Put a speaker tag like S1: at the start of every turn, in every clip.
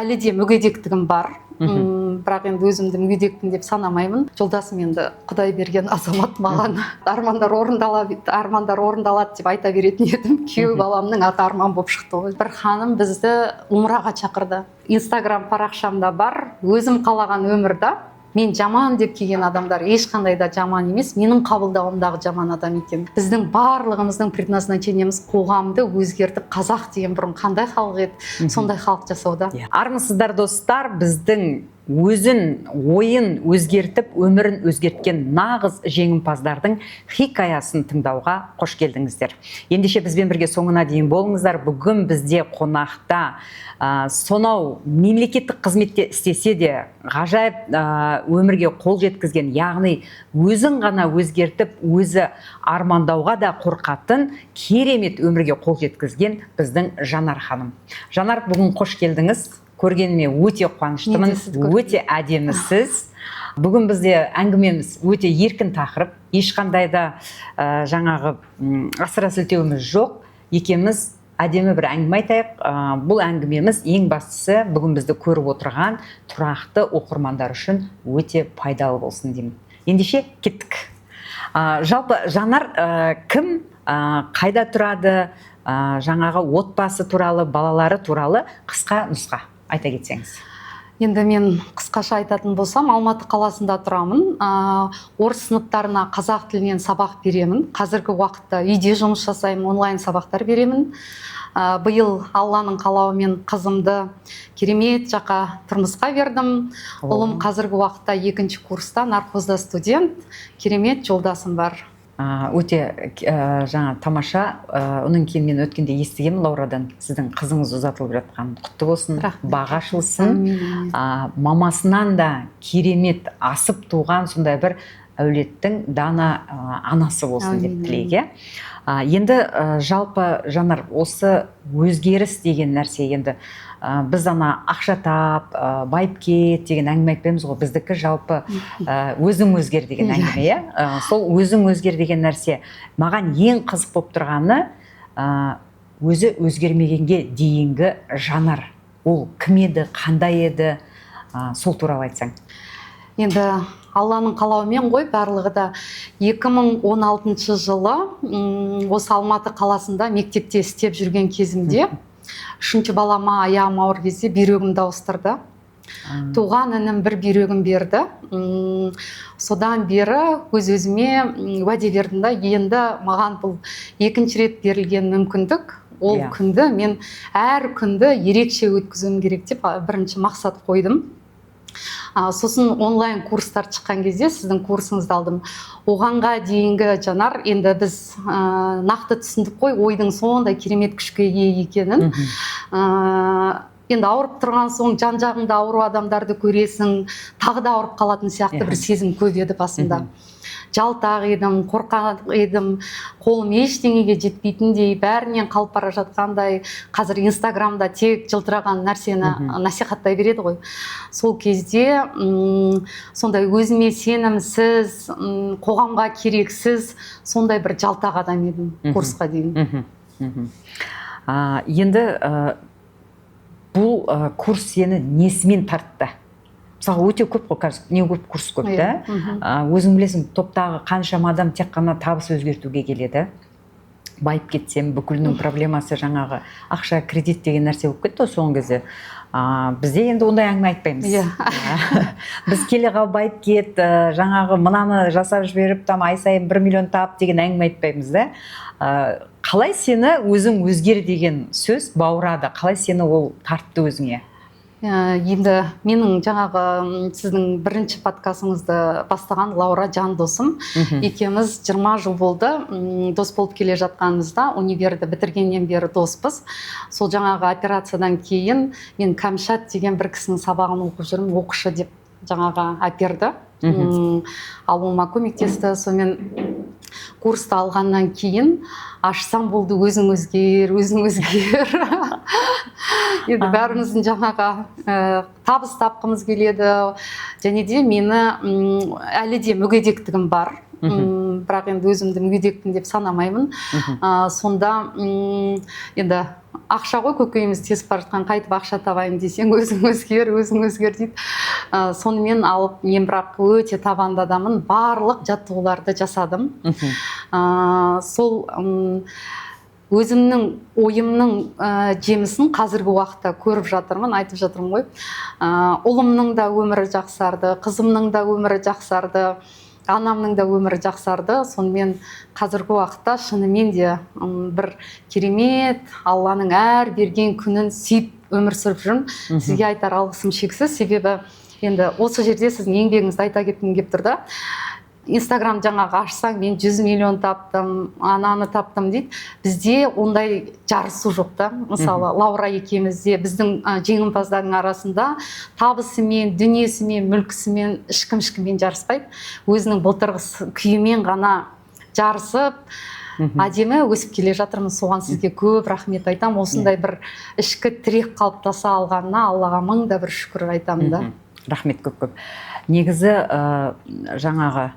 S1: әлі де мүгедектігім бар. Бірақ енді өзімді мүгедекпін деп санамаймын. Жолдасым енді Құдай берген азамат маған армандар орындалады деп айта беретін едім. Күйеу баламның аты Арман болып шықты ғой. Bir ханым бізді умраға шақырды. Инстаграм парақшамда бар, өзім қалаған өмірді. Мен жаман деп келген адамдар ешқандай да жаман емес, менің қабылдауымдағы жаман адам екен. Біздің барлығымыздың предназначениеміз қоғамды өзгертіп, қазақ деген бұрын қандай халық еді, сондай халық жасауда.
S2: Армысыздар достар, біздің ойын өзгертіп, өмірін өзгерткен нағыз жеңімпаздардың хикаясын тыңдауға қош келдіңіздер. Ендеше бізбен бірге соңына дейін болыңыздар. Бүгін бізде қонақта сонау мемлекеттік қызметте істесе де ғажайып өмірге қол жеткізген, яғни өзін ғана өзгертіп, өзі армандауға да қорқатын керемет өмірге қол жеткізген біздің Жанар ханым. Жанар, бүгін қош келдіңіз. Көргеніме өте қуаныштымын, өте әдемісіз. Бүгін бізде әңгімеміз өте еркін тақырып, ешқандай да жаңағы асыра сілтеуіміз жоқ. Екеуміз әдемі бір әңгіме айтайық. Бұл әңгімеміз ең бастысы бүгін бізді көріп отырған тұрақты оқырмандар үшін өте пайдалы болсын деймін. Ендеше кеттік. Жалпы Жанар кім, қайда тұрады, жаңағы отбасы туралы, балалары туралы қысқа нұсқа айта кетсеңіз.
S1: Енді мен қысқаша айтатын болсам, Алматы қаласында тұрамын. Орыс сыныптарына қазақ тілінен сабақ беремін. Қазіргі уақытта үйде жұмыс жасаймын, онлайн сабақтар беремін. Биыл Алланың қалауымен қызымды керемет жаққа тұрмысқа бердім. Ұлым қазіргі уақытта 2-ші курста, нархозда студент. Керемет жолдасым бар.
S2: Өте жаңа тамаша. Оның кейін мен өткенде естігемін Лаурадан, сіздің қызыңыз ұзатылып жатқан. Құтты болсын, баға ашылсын. Мамасынан да керемет асып туған сондай бір әулеттің дана анасы болсын деп тілейік. Енді жалпы Жанар, осы өзгеріс деген нәрсе, енді біз ақша тап, байып кет деген әңгіме айтпаймыз ғой. Біздікі жалпы өзің өзгер деген әңгіме. Сол өзің өзгер деген нәрсе маған ең қызық болып тұрғаны, өзі өзгермегенге дейінгі Жанар. Ол кім еді, қандай еді, сол туралы айтсаң.
S1: Енді Алланың қалауымен ғой, барлығы да 2016 жылы осы Алматы қаласында мектепте істеп жүрген кезімде 3-ші балама аяғым ауыр кезде бүйрегімді ауыстырды. Туған інім бір бүйрегін берді. Содан бері өз-өзіме уәде бердім да, енді маған бұл 2-ші рет берілген мүмкіндік. Ол күнді мен әр күнді ерекше өткізуім керек деп бірінші мақсат қойдым. Сосын онлайн курстар шыққан кезде сіздің курсыңызды алдым. Оғанға дейінгі Жанар, енді біз нақты түсіндік қой, ойдың сондай керемет күшке ие екенін. Енді ауырып тұрған соң жан-жағыңда ауру адамдарды көресің, тағы да ауырып қалатын сияқты бір сезім көп еді басымда. Жалтақ едім, қорқақ едім, қолым ештеңеге жетпейтіндей, бәрінен қалып бара жатқандай, қазір Инстаграмда тек жылтыраған нәрсені насихаттай береді ғой. Сол кезде сондай өзіме сенімсіз, қоғамға керексіз, сондай бір жалтақ адам едім курсқа дейін.
S2: Енді бұл курс сені несімен тартты? Мысалы, өте көп қой, не көп курс көп та. Өзің білесің, топтағы қаншама адам тек қана табыс өзгертуге келеді. Байып кетсем, бүкілінің проблемасы жаңағы ақша, кредит деген нәрсе болып кетті соңғы кезде. Бізде енді ондай әңгіме айтпаймыз. Біз келе қал байып кет, жаңағы мынаны жасап жіберіп, ай сайын 1 миллион тап деген әңгіме айтпаймыз да. Қалай сені өзің өзгер деген сөз баурады? Қалай сені ол тартты өзіңе?
S1: Енді менің жаңағы сіздің бірінші подкастыңызды бастаған Лаура жан досым. Екеуміз 20 жыл болды дос болып келе жатқанымызда, универді бітіргеннен бері доспыз. Сол жаңағы операциядан кейін мен Кәмшат деген бір кісінің сабағын оқып жүрмін, оқышы деп жаңағы әперді. Алуыма көмектесті. Сонымен курсты алғаннан кейін ашсам болды, өзің өзгер. Енді бәріміздің жаңағы табыс тапқымыз келеді. Және де мені әлі де мүгедектігім бар. Бірақ енді өзімді мүгедекпін деп санамаймын. Сонда енді ақша ғой көкейіміз тесіп бара жатқан, қайтып ақша табайын десең өзің өзгер дейді. Сонымен алып мен бірақ өте табанды адамын, барлық жаттығуларды жасадым. Сол өзімнің ойымның жемісін қазіргі уақытта көріп жатырмын, айтып жатырмын ғой. Ұлымның да өмірі жақсарды, қызымның да өмірі жақсарды, анамның да өмірі жақсарды. Сонымен қазіргі уақытта шынымен де бір керемет Алланың әр берген күнін сүйіп өмір сүріп жүрмін. Сізге айтар алғысым шексіз, себебі енді осы жерде сіздің еңбегіңізді айта кеткім келіп тұр да. Инстаграм жаңағы ашсаң, мен 100 миллион таптым, ананы таптым дейді. Бізде ондай жарысу жоқ та. Мысалы, Лаура екеумізде біздің жеңімпаздардың арасында табысымен, дүниесімен, мүлкісімен ешкім жарыспайды. Өзінің былтырғы күйімен ғана жарысып, әдемі өсіп келе жатырмыз. Соған сізге көп рахмет айтам. Осындай бір ішкі тірек қалыптаса алғанына Аллаға мың да бір шүкір айтамын да.
S2: Рахмет көп. Негізі жаңағы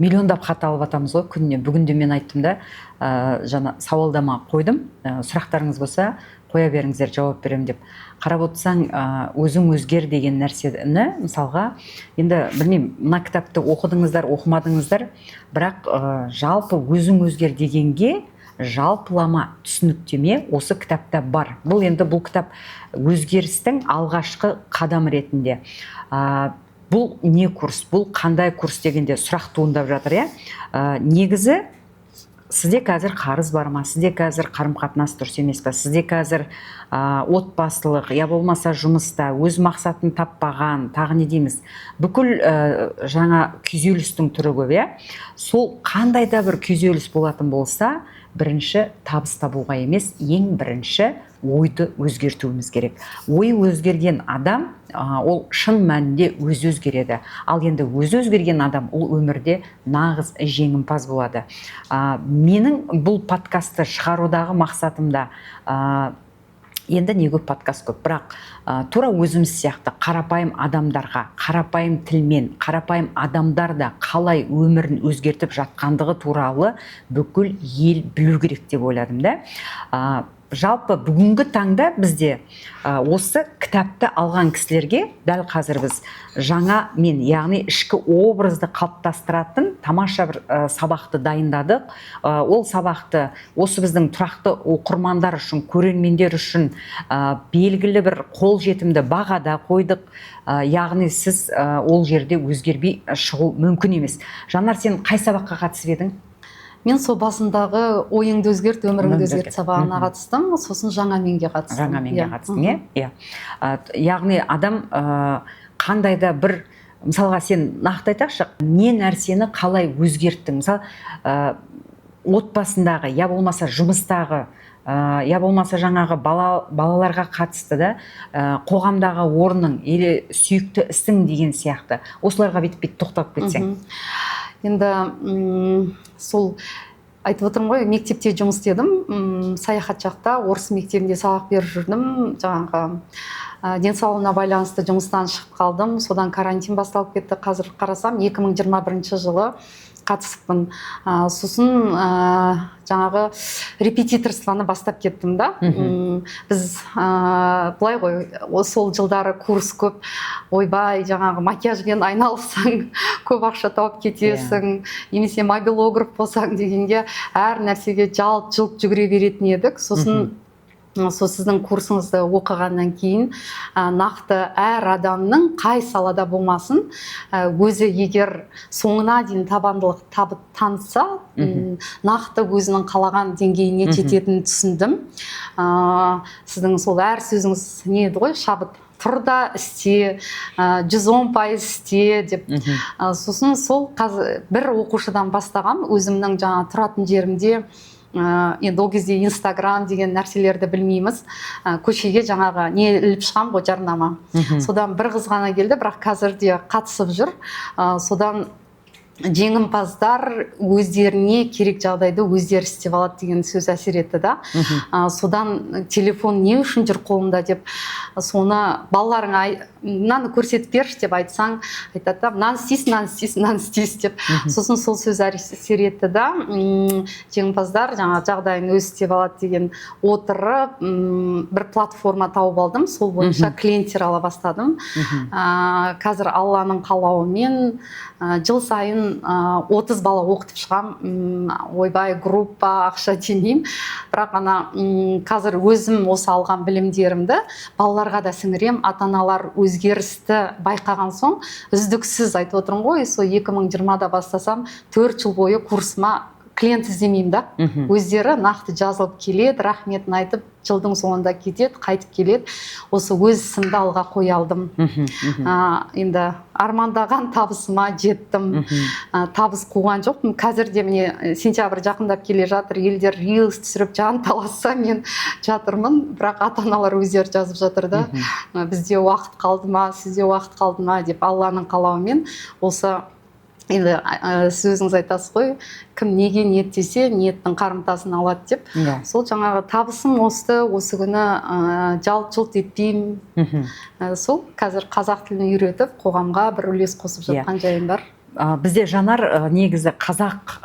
S2: миллиондап хат алып атамыз ғой күніне. Бүгінде мен айттым да, жаңа сауалдама қойдым. Сұрақтарыңыз болса, қоя беріңіздер, жауап беремін деп. Қарап отырсаң, өзің өзгер деген нәрсені, мысалға, енді білмеймін, мына кітапты оқыдыңыздар, оқымадыңыздар, бірақ жалпы өзің өзгер дегенге жалпылама түсініктеме осы кітапта бар. Бұл кітап өзгерістің алғашқы қадам ретінде. Бұл не курс, бұл қандай курс дегенде сұрақ туындап жатыр, негізі сізде қазір қарыз бар ма, сізде қазір қарым-қатынас дұрыс емес пе, сізде қазір отбасылық, я болмаса жұмыста өз мақсатын таппаған, тағы не дейміз, бүкіл жаңа күйзелістің түрі көп, сол қандай да бір күйзеліс болатын болса, бірінші табыс табуға емес, ең бірінші ойды өзгертуіміз керек. Ойы өзгерген адам, ол шын мәнінде өзі өзгереді. Ал енді өзі өзгерген адам, ол өмірде нағыз жеңімпаз болады. Менің бұл подкастты шығарудағы мақсатымда, енді не көп подкаст көп, бірақ тура өзіміз сияқты қарапайым адамдарға, қарапайым тілмен, қарапайым адамдар да қалай өмірін өзгертіп жатқандығы туралы бүкіл ел білу керек деп ойладым да. Жалпы бүгінгі таңда бізде осы кітапты алған кісілерге дәл қазір біз жаңа яғни ішкі образды қалыптастыратын тамаша бір сабақты дайындадық. Ол сабақты осы біздің тұрақты оқырмандар үшін, көрермендер үшін белгілі бір қолжетімді бағада қойдық. Яғни сіз ол жерде өзгермей шығу мүмкін емес. Жанар, сен қай сабаққа қатысып едің?
S1: Мен сол басындағы ойыңды өзгерт, өміріңді өзгерт сабағына қатыстым, сосын жаңа менге қатыстым.
S2: Жаңа менге қатыстың, яғни адам қандай да бір, мысалға сен нақты айтақшы, не нәрсені қалай өзгерттің? Мысалы, отбасындағы, я болмаса жұмыстағы, я болмаса жаңағы балаларға қатысты да, қоғамдағы орның, или сүйікті ісің деген сияқты. Осыларға бет тоқтап кетсең.
S1: Енді сол айтып отырмын ғой, мектепте жұмыс істедім, саяхат жақта, орыс мектебінде сабақ беріп жүрдім, жаңағы денсаулығына байланысты жұмыстан шығып қалдым, содан карантин басталып кетті. Қазір қарасам 2021 жылы қатысыппын. Сосын жаңағы репетиторствоны бастап кеттім да. Біз былай ғой, сол жылдары курс көп, ойбай, жаңағы макияжбен айналыссаң көп ақша тауып кетесің, немесе мобилограф болсаң дегенде әр нәрсеге жалт-жұлт жүгіре беретін едік. Сосын сол сіздің курсыңызды оқығаннан кейін нақты әр адамның қай салада болмасын, өзі егер соңына дейін табандылық табып танытса, нақты өзінің қалаған деңгейіне жететінін түсіндім. Сіздің сол әр сөзіңіз не еді ғой, шабыт, тұр да істе, 110% істе деп. Сосын сол бір оқушыдан бастағам, өзімнің жаңа тұратын жерімде. Енді ол кезде Инстаграм деген нәрселерді білмейміз. Көшеге жаңағы не іліп шығам ғой, жарнама. Содан бір қыз ғана келді, бірақ қазір де қатысып жүр. Содан жеңімпаздар өздеріне керек жағдайды өздері істеп алады деген сөз әсер етті да. Содан телефон не үшін жүр қолымда деп, соны балаларыңа мынаны көрсетіп берші деп айтсаң, айтады да, мынаны істейсің деп. Сосын сол сөз әсер етті да, жеңімпаздар жаңағы жағдайын өзі істеп алады деген отырып, бір платформа тауып алдым, сол бойынша клиенттер ала бастадым. Қазір Алланың қалауымен жыл сайын 30 бала оқытып шығам, ойбай группа ақша демеймін, бірақ ана қазір өзім осы алған білімдерімді балаларға да сіңірем. Ата-аналар өзгерісті байқаған соң үздіксіз айтып отырмын ғой, сол 2020-да бастасам 4 жыл бойы курсыма клиент іздемеймін да, өздері нақты жазылып келеді, рахметін айтып, жылдың соңында кетеді, қайтып келеді. Осы өз ісімді алға қоя алдым. Енді армандаған табысыма жеттім. Табыс қуған жоқпын. Қазір де міне сентябрь жақындап келе жатыр, елдер рилс түсіріп жан таласса, мен жатырмын, бірақ ата-аналар өздері жазып жатыр да, бізде уақыт қалды ма, сізде уақыт қалды ма деп. Алланың қалауымен осы, енді сіз өзіңіз айтасыз ғой, кім неге ниеттесе ниеттің қарымтасын алады деп. Сол жаңағы табысым осы күні жалт-жұлт етпеймін. Сол қазір қазақ тілін үйретіп, қоғамға бір үлес қосып жатқан жайым бар.
S2: Бізде Жанар негізі қазақ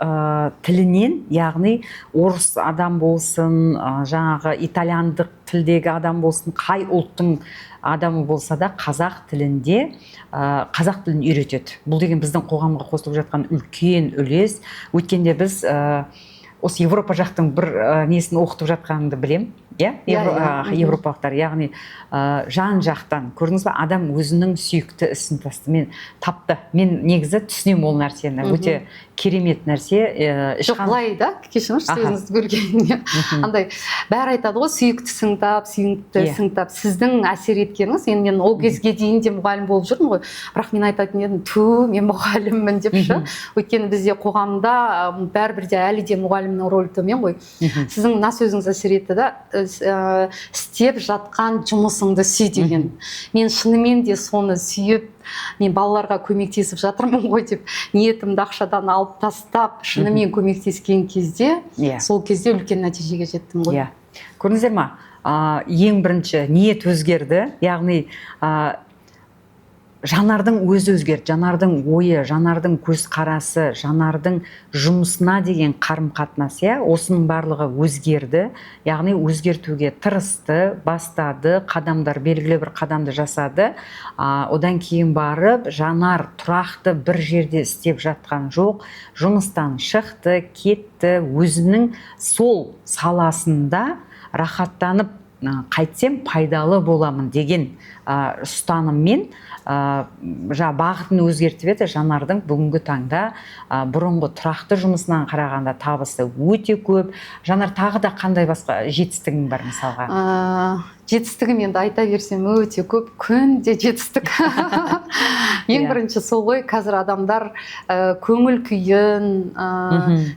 S2: тілінен, яғни орыс адам болсын, жаңағы итальяндық тілдегі адам болсын, қай ұлттың адамы болса да қазақ тілінде қазақ тілін үйретеді. Бұл деген біздің қоғамға қосылып жатқан үлкен үлес. Өткенде біз осы Европа жақтың бір несін оқытып жатқаныңды білем. Европалықтар, яғни жан жақтан, көрдіңіз бе, адам өзінің сүйікті ісін тапты. Мен негізі түсінемін ол нәрсені, өте керемет нәрсе.
S1: Жоқ, былай да, кешіріңізші сөзіңізді бөлгеніне. Андай бәрі айтады ғой, сүйіктісің тап, сүйіктісің тап. Сіздің әсер еткеніңіз, енді мен ол кезге дейін де мұғалім болып жүрмін ғой, бірақ мен айтатын едім, мен мұғаліммін депші. Өйткені бізде қоғамда бәрібір де әлі де мұғалімнің рөлі төмен ғой. Сіздің мына сөзіңіз әсер етті да, істеп жатқан жұмысыңды сүй деген. Мен шынымен де соны сүйіп, мен балаларға көмектесіп жатырмын ғой деп, ниетімді ақшадан алып тастап, шынымен көмектескен кезде, сол кезде үлкен нәтижеге жеттім ғой.
S2: Көрдіңіздер ма? Ең бірінші ниет өзгерді, яғни Жанардың өзі өзгерді, Жанардың ойы, Жанардың көзқарасы, Жанардың жұмысына деген қарым-қатынасы, осының барлығы өзгерді. Яғни өзгертуге тырысты, бастады, қадамдар, белгілі бір қадамды жасады. Одан кейін барып, Жанар тұрақты бір жерде істеп жатқан жоқ, жұмыстан шықты, кетті, өзінің сол саласында рахаттанып қайтсем пайдалы боламын деген ұстаныммен бағытын өзгертіп еді. Жанардың бүгінгі таңда бұрынғы тұрақты жұмысынан қарағанда табысы өте көп. Жанар, тағы да қандай басқа жетістігің бар мысалға?
S1: Жетістігім енді айта берсем өте көп, күнде жетістік. Ең бірінші сол ғой, қазір адамдар көңіл күйін,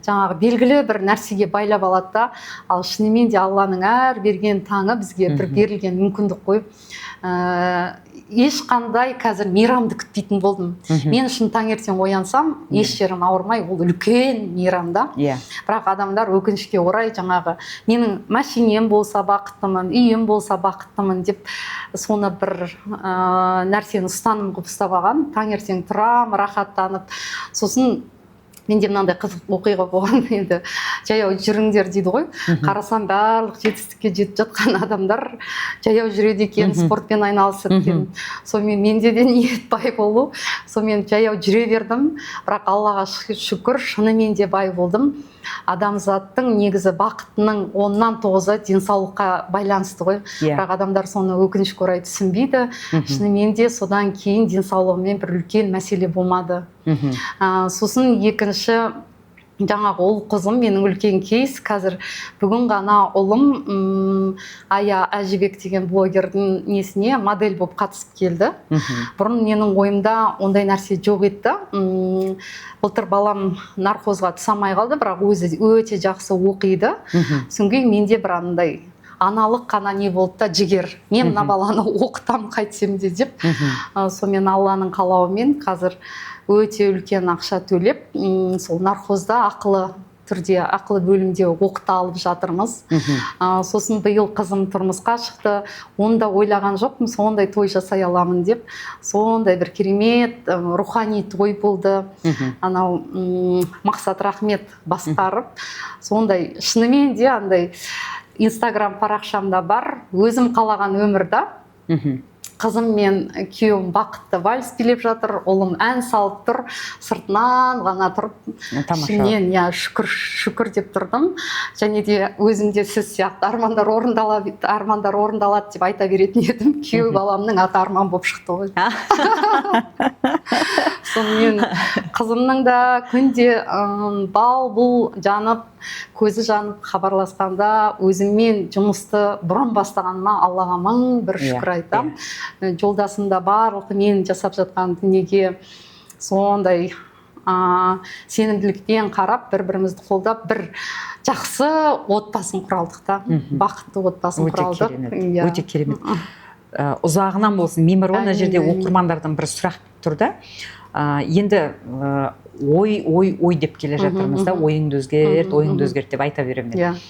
S1: жаңағы белгілі бір нәрсеге байлап алады да, ал шынымен де Алланың әр берген таңы бізге бір берілген мүмкіндік қой. Ешқандай қазір мейрамды күтпейтін болдым. Мен үшін таңертең оянсам, еш жерім ауырмай, ол үлкен мейрамда. Бірақ адамдар өкінішке орай жаңағы менің машинем болса бақыттымын, үйім болса бақыттымын деп соны бір нәрсені ұстаным қылып ұстап алған. Таңертең тұрам, рахаттанып, сосын менде мынандай қызық оқиға болған, енді жаяу жүріңдер дейді ғой. Қарасам барлық жетістікке жетіп жатқан адамдар жаяу жүреді екен, спортпен айналысып екен. Сонымен менде де ниет бай болу. Сонымен жаяу жүре бердім, бірақ Аллаға шүкір, шынымен де бай болдым. Адамзаттың негізі бақытының 10-нан 9-ы денсаулыққа байланысты ғой. Бірақ адамдар соны өкінішке орай түсінбейді. Шынымен де содан кейін денсаулығымен бір үлкен мәселе болмады. Сосын екінші, жаңағы ұл қызым менің үлкен кейс. Қазір бүгін ғана ұлым Ая Әжібек деген блогердің несіне модель болып қатысып келді. Бұрын менің ойымда ондай нәрсе жоқ еді. Былтыр балам наркозға түсе алмай қалды, бірақ өзі өте жақсы оқиды. Содан кейін менде бір андай аналық қана не болды да жігер. Мен мына баланы оқытам қайтсем де деп. Сонымен Алланың қалауымен қазір өте үлкен ақша төлеп, сол нархозда ақылы түрде, ақылы бөлімде оқыта алып жатырмыз. Сосын биыл қызым тұрмысқа шықты. Оны да ойлаған жоқпын, сондай той жасай аламын деп. Сондай бір керемет рухани той болды. Анау Мақсат Рахмет басқарып, сондай шынымен де андай Инстаграм парақшамда бар, өзім қалаған өмірда. Қызым мен күйеуім бақытты вальс билеп жатыр, ұлым ән салып тұр, сыртынан ғана тұрып, ішімнен шүкір деп тұрдым. Және де өзімде сіз сияқты армандар орындалады деп айта беретін едім. Күйеу баламның аты Арман болып шықты ғой. Сонымен қызымның да күнде бұл жанып, көзі жанып хабарласқанда өзіммен жұмысты бұрын бастағаныма Аллаға мың бір шүкір айтам. Жолдасымда барлық мен жасап жатқан дүниеге сондай сенімділікпен қарап, бір-бірімізді қолдап, бір жақсы отбасын құралдық та, бақытты отбасын құралдық.
S2: Өте керемет. Ұзағынан болсын, меморона жерде оқырмандардан бір сұрақ тұрды. Енді ой деп келе жатырмыз да, ойыңды өзгерт деп айта беремін.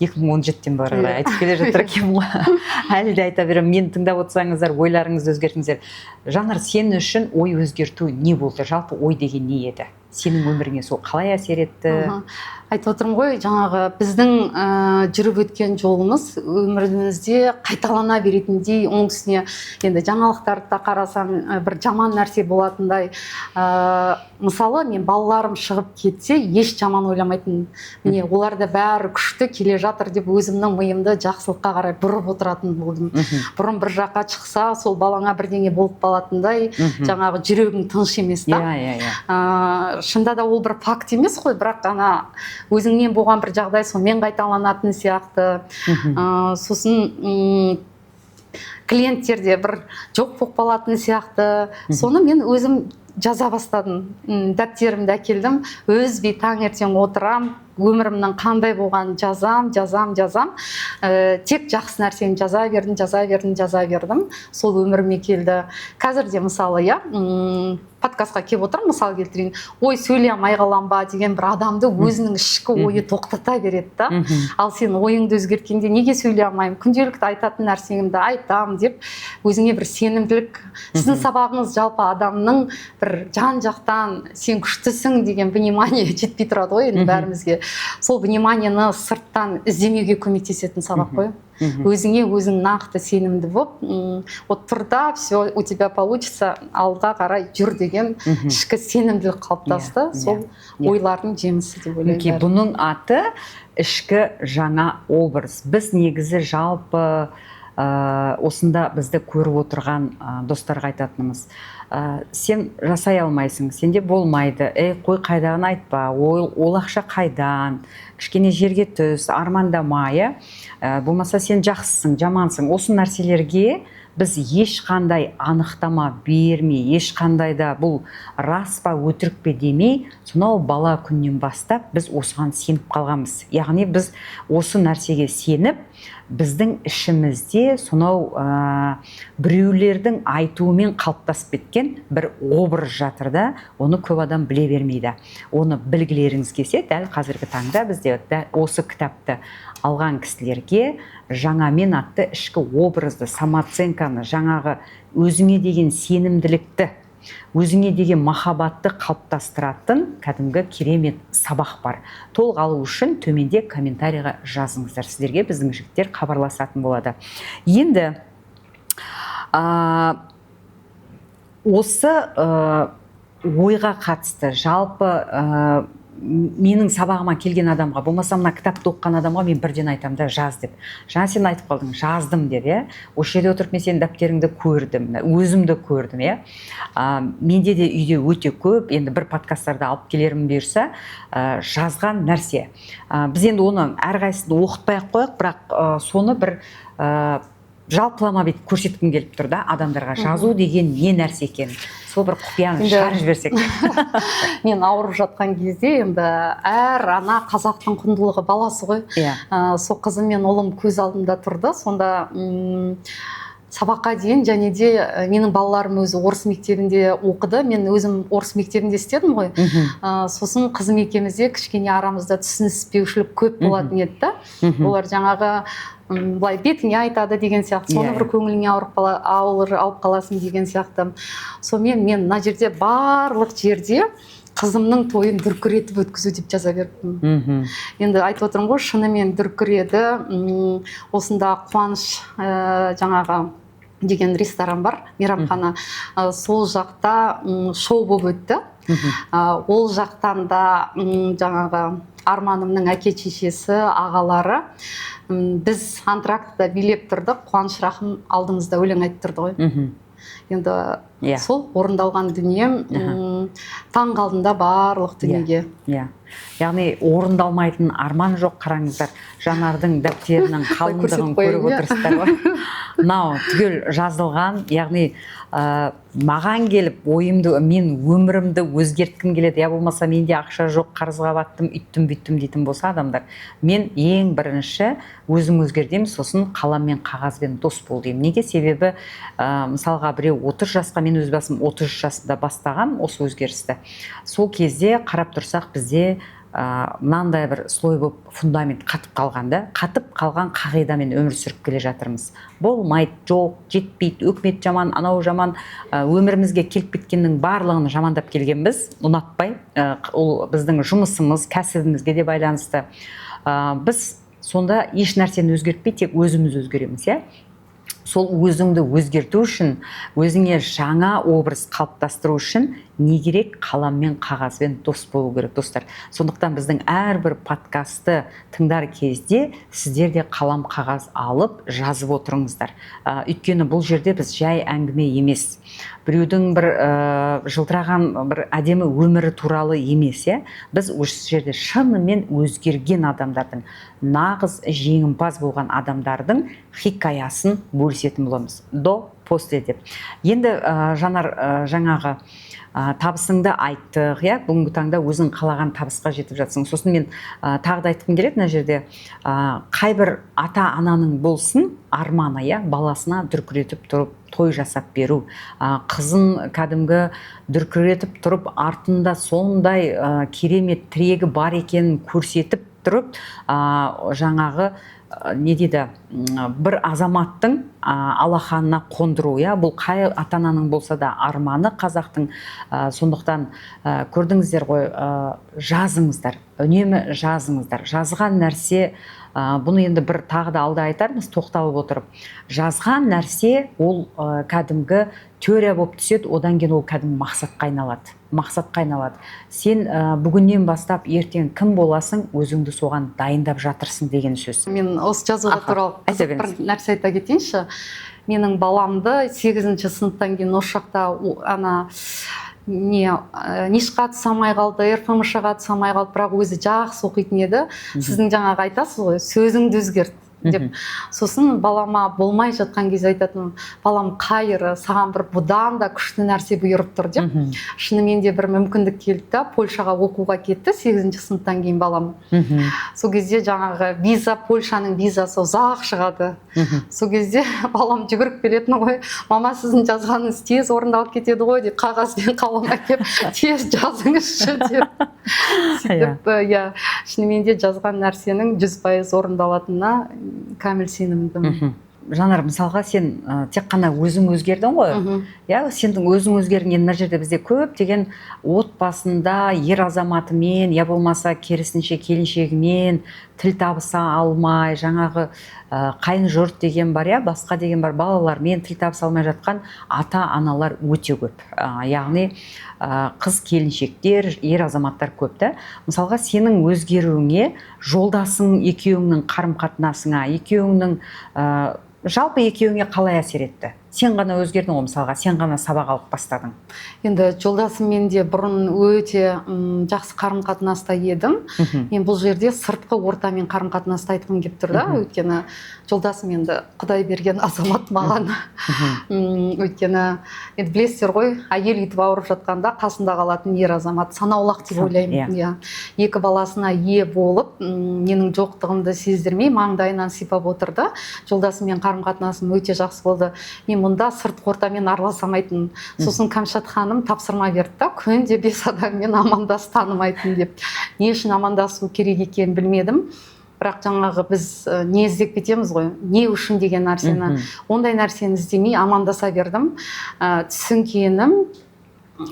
S2: 2017-тен бері айтып келе жатыр екен ғой. Әлі де айта беремін. Мені тыңдап отырсаңыздар, ойларыңызды өзгертіңіздер. Жанар, сен үшін ой өзгерту не болды? Жалпы ой деген не еді? Сенің өміріңе сол қалай әсер етті?
S1: Айтып отырмын ғой, жаңағы біздің жүріп өткен жолымыз өмірімізде қайталана беретіндей, оның үстіне енді жаңалықтарды да қарасам бір жаман нәрсе болатындай. Мысалы, мен балаларым шығып кетсе, еш жаман ойламайтын. Міне, олар да бәрі күшті келе жатыр деп өзімнің миымды жақсылыққа қарай бұрып отыратын болдым. Бұрын бір жаққа шықса, сол балаңа бірдеңе болып қалатындай, жаңағы жүрегің тыныш емес та. Шында да ол бір факт емес қой, бірақ ана өзіңнен болған бір жағдай сонымен қайталанатын сияқты. Сосын клиенттерде бір жоқ болып қалатын сияқты. Соны мен өзім жаза бастадым. Дәптерімді әкелдім, өзбей таңертең отырам, өмірімнің қандай болғанын жазам. Тек жақсы нәрсені жаза бердім. Сол өміріме келді. Қазірде мысалы, подкастқа келіп отырмын, мысал келтірейін. Ой, сөйлей алмай қалам ба деген бір адамды өзінің ішкі ойы тоқтата береді да. Ал сен ойыңды өзгерткенде неге сөйлей алмаймын? Күнделікті айтатын нәрсеңді айтам деп өзіңе бір сенімділік. Сіздің сабағыңыз жалпы адамның бір жан-жақтан сен күштісің деген внимание жетпей тұрады ғой енді бәрімізге. Сол вниманиені сырттан іздемеуге көмектесетін сабақ қой. Өзіңе өзің нақты сенімді болып, вот тұрда все у тебя получится, алға қарай жүр деген ішкі сенімділік қалыптасты. Сол ойлардың жемісі деп ойлаймын.
S2: Бұның аты ішкі жаңа образ. Біз негізі жалпы осында бізді көріп отырған достарға айтатынымыз. Сен жасай алмайсың, сенде болмайды, қой қайдан айтпа, ол ақша қайдан, кішкене жерге түс, армандамай, болмаса сен жақсысың, жамансың. Осы нәрселерге біз ешқандай анықтама бермей, ешқандай да бұл рас па, өтірік пе демей, сонау бала күннен бастап біз осыған сеніп қалғанбыз. Яғни біз осы нәрсеге сеніп, біздің ішімізде сонау біреулердің айтуымен қалыптасып кеткен бір образ жатыр да, оны көп адам біле бермейді. Оны білгілеріңіз келсе, дәл қазіргі таңда бізде осы кітапты алған кісілерге жаңамен атты ішкі образды, самооценканы, жаңағы өзіңе деген сенімділікті, өзіңе деген махаббатты қалыптастыратын кәдімгі керемет сабақ бар. Толық алу үшін төменде комментарийға жазыңыздар. Сіздерге біздің жігіттер хабарласатын болады. Енді осы ойға қатысты жалпы менің сабағыма келген адамға, болмаса мына кітапты оқыған адамға мен бірден айтам да, жаз деп. Жаңа сен айтып қалдың, жаздым деп, осы жерде отырып мен сенің дәптеріңді көрдім, өзімді көрдім, менде де үйде өте көп, енді бір подкасттарды алып келерім бұйырса, жазған нәрсе. Біз енді оны әрқайсысын оқытпай ақ қояйық, бірақ соны бір жалпылама бүйтіп көрсеткім келіп тұр да адамдарға, жазу деген не нәрсе екенін. Сол бір құпияны шығарып жіберсек.
S1: Мен ауырып жатқан кезде енді әр ана қазақтың құндылығы баласы ғой. Сол қызым мен ұлым көз алдымда тұрды. Сонда сабаққа дейін және де менің балаларым өзі орыс мектебінде оқыды. Мен өзім орыс мектебінде істедім ғой. Сосын қызым екеумізде кішкене арамызда түсініспеушілік көп болатын еді да. Олар жаңағы былай бетіңе айтады деген сияқты, соны бір көңіліңе ауыр алып қаласың деген сияқты. Сонымен мен мына жерде барлық жерде қызымның тойын дүркіретіп өткізу деп жаза бердім. Енді айтып отырмын ғой, шынымен дүркіреді. Осында Қуаныш жаңағы деген ресторан бар, мейрамхана. Сол жақта шоу болып өтті. Ол жақтан да жаңағы Арманымның әке шешесі, ағалары біз антрактта билеп тұрдық. Қуаныш Рахым алдымызда өлең айтып тұрды ғой. Енді сол орындалған дүние таң қалдым барлық дүниеге.
S2: Яғни орындалмайтын арман жоқ. Қараңыздар, Жанардың дәптерінің қалыңдығын көріп отырсыздар ғой. Мынау түгел жазылған. Яғни маған келіп ойымды, мен өмірімді өзгерткім келеді. Я болмаса менде ақша жоқ, қарызға баттым, үйттім бүйттім дейтін болса адамдар, мен ең бірінші өзім өзгердім, сосын қалам мен қағазбен дос бол деймін. Неге? Себебі мысалға біреу 30 жасқа, мен өз басым 33 жасында бастаған осы өзгерісті. Сол кезде қарап тұрсақ бізде мынандай бір слой болып фундамент қатып қалған да, қатып қалған қағидамен өмір сүріп келе жатырмыз. Болмайды, жоқ, жетпейді, өкімет жаман, анау жаман, өмірімізге келіп кеткеннің барлығын жамандап келгенбіз, ұнатпай, ол біздің жұмысымыз, кәсібімізге де байланысты. Біз сонда еш нәрсені өзгертпей, тек өзіміз өзгереміз, сол өзіңді өзгерту үшін, өзіңе жаңа образ қалыптастыру үшін не керек? Қалам мен қағазбен дос болу керек, достар. Сондықтан біздің әрбір подкасты тыңдар кезде сіздер де қалам қағаз алып жазып отырыңыздар. Өйткені бұл жерде біз жай әңгіме емес, біреудің бір жылтыраған бір әдемі өмірі туралы емес, біз осы жерде шынымен өзгерген адамдардың, нағыз жеңімпаз болған адамдардың хикаясын бөлісетін боламыз. До, после деп. Енді Жанар жаңағы табысыңды айттық, бүгінгі таңда өзің қалаған табысқа жетіп жатсың. Сосын мен тағы да айтқым келеді, мына жерде қайбір ата-ананың болсын арманы, баласына дүркіретіп тұрып той жасап беру, қызын кәдімгі дүркіретіп тұрып артында сондай керемет тірегі бар екенін көрсетіп тұрып, жаңағы не дейді, бір азаматтың алақанына қондыру, бұл қай ата-ананың болса да арманы қазақтың. Сондықтан көрдіңіздер ғой, жазыңыздар, үнемі жазыңыздар. Жазған нәрсе, бұны енді бір тағы да алда айтармыз, тоқталып отырып, жазған нәрсе ол кәдімгі теория болып түседі, одан кейін ол кәдімгі мақсатқа айналады. Сен бүгіннен бастап ертең кім боласың, өзіңді соған дайындап жатырсың деген сөз.
S1: Мен осы жазуға туралы қызық бір нәрсе айта кетейінші. Менің баламды 8-ші сыныптан кейін осы жақта нишқа самай қалды, РФМШ-ға самай қалды, бірақ өзі жақсы оқитын еді. Сіздің жаңағы айтасыз ғой, сөзіңді өзгерт деп. Сосын балама болмай жатқан кезде айтатын, балам қайыры, саған бір бұдан да күшті нәрсе бұйырып тұр деп. Шынымен де бір мүмкіндік келді да, Польшаға оқуға кетті 8-ші сыныптан кейін балам. Сол кезде жаңағы виза, Польшаның визасы ұзақ шығады. Сол кезде балам жүгіріп келетін ғой, мама сіздің жазғаныңыз тез орындалып кетеді ғой деп, қағазбен қалам әкеп тез жазыңызшы деп. Сөйтіп, шынымен де жазған нәрсенің 100% орындалатынына кәміл сенімдімін.
S2: Жанар, мысалға сен тек қана өзің өзгердің ғой. Сенің өзің өзгерген мына жерде бізде көп деген отбасында ер азаматымен, я болмаса керісінше келіншегімен тіл табыса алмай, жаңағы қайын жұрт деген бар, басқа деген бар, балалармен тіл табыса алмай жатқан ата-аналар өте көп. Яғни қыз келіншектер, ер азаматтар көп та. Мысалға сенің өзгеруіңе жолдасың екеуіңнің қарым-қатынасыңа, екеуіңнің жалпы екеуіңе қалай әсер етті? сен ғана өзгердің ғой, мысалға сен ғана сабақ алып бастадың.
S1: Енді жолдасыммен де бұрын өте жақсы қарым-қатынаста едім. Мен бұл жерде сыртқы ортамен қарым-қатынасты айтқым келіп тұр да, өйткені жолдасым енді Құдай берген азамат маған. Өйткені енді білесіздер ғой, әйел үйтіп ауырып жатқанда қасында қалатын ер азамат санаулақ деп ойлаймын. Иә. Екі баласына ие болып, менің жоқтығымды сездірмей маңдайынан сипап отырды. Жолдасыммен қарым-қатынасым өте жақсы болды. Мен мұнда сыртқы ортамен араласамайтын. Сосын Кәмшат ханым тапсырма берді да, күнде 5 адаммен амандас танымайтын деп. Не үшін амандасу керек екенін білмедім. Бірақ жаңағы біз не іздеп кетеміз ғой, не үшін деген нәрсені, ондай нәрсені іздемей амандаса бердім. Түсінгенім,